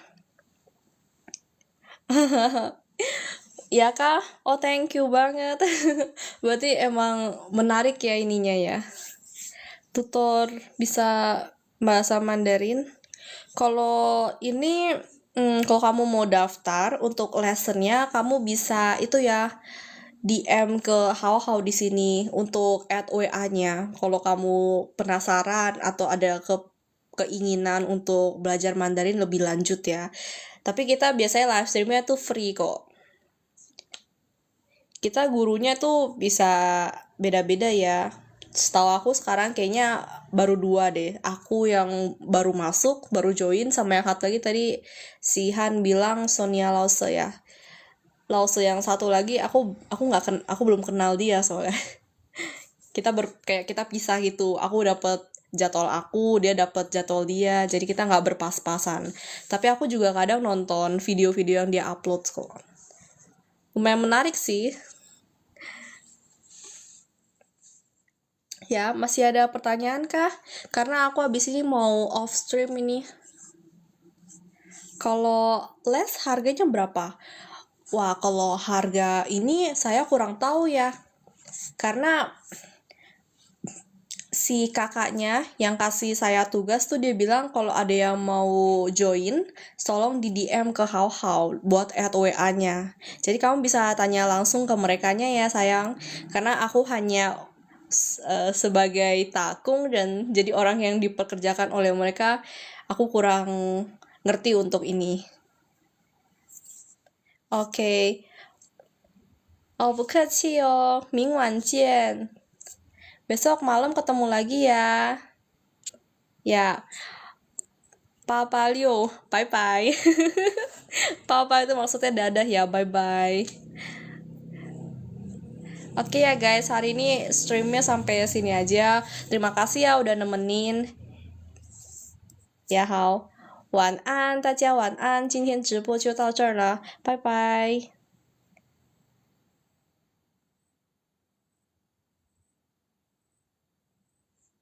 Ya kah? Oh thank you banget. Berarti emang menarik ya ininya ya. Tutor bisa bahasa Mandarin. Kalau ini kalau kamu mau daftar untuk lessonnya, kamu bisa itu ya DM ke Hao di sini untuk add WA-nya. Kalau kamu penasaran atau ada keinginan untuk belajar Mandarin lebih lanjut ya. Tapi kita biasanya live streamnya tuh free kok. Kita gurunya tuh bisa beda-beda ya. Setahu aku sekarang kayaknya baru 2 deh. Aku yang baru masuk, baru join, sama yang satu lagi tadi si Han bilang Sonia Lause ya. Lause yang satu lagi aku belum kenal dia soalnya. Kayak kita pisah gitu. Aku dapet jadwal aku, dia dapet jadwal dia. Jadi kita nggak berpas-pasan. Tapi aku juga kadang nonton video-video yang dia upload kok. Lumayan menarik sih. Ya, masih ada pertanyaan kah? Karena aku habis ini mau off stream ini. Kalau les harganya berapa? Wah, kalau harga ini saya kurang tahu ya. Karena si kakaknya yang kasih saya tugas tuh dia bilang kalau ada yang mau join, tolong di DM ke Hao buat add WA-nya. Jadi kamu bisa tanya langsung ke merekanya ya sayang. Karena aku hanya sebagai takung dan jadi orang yang dipekerjakan oleh mereka, aku kurang ngerti untuk ini. Oke. Oh, 不客气哦，明晚见。Besok malam ketemu lagi ya. Ya. Papa Liu, bye bye. Papa itu maksudnya dadah ya, bye bye. Oke ya guys, hari ini streamnya sampai sini aja. Terima kasih ya udah nemenin. Ya hao, 晚安，大家晚安，今天直播就到这儿了，拜拜。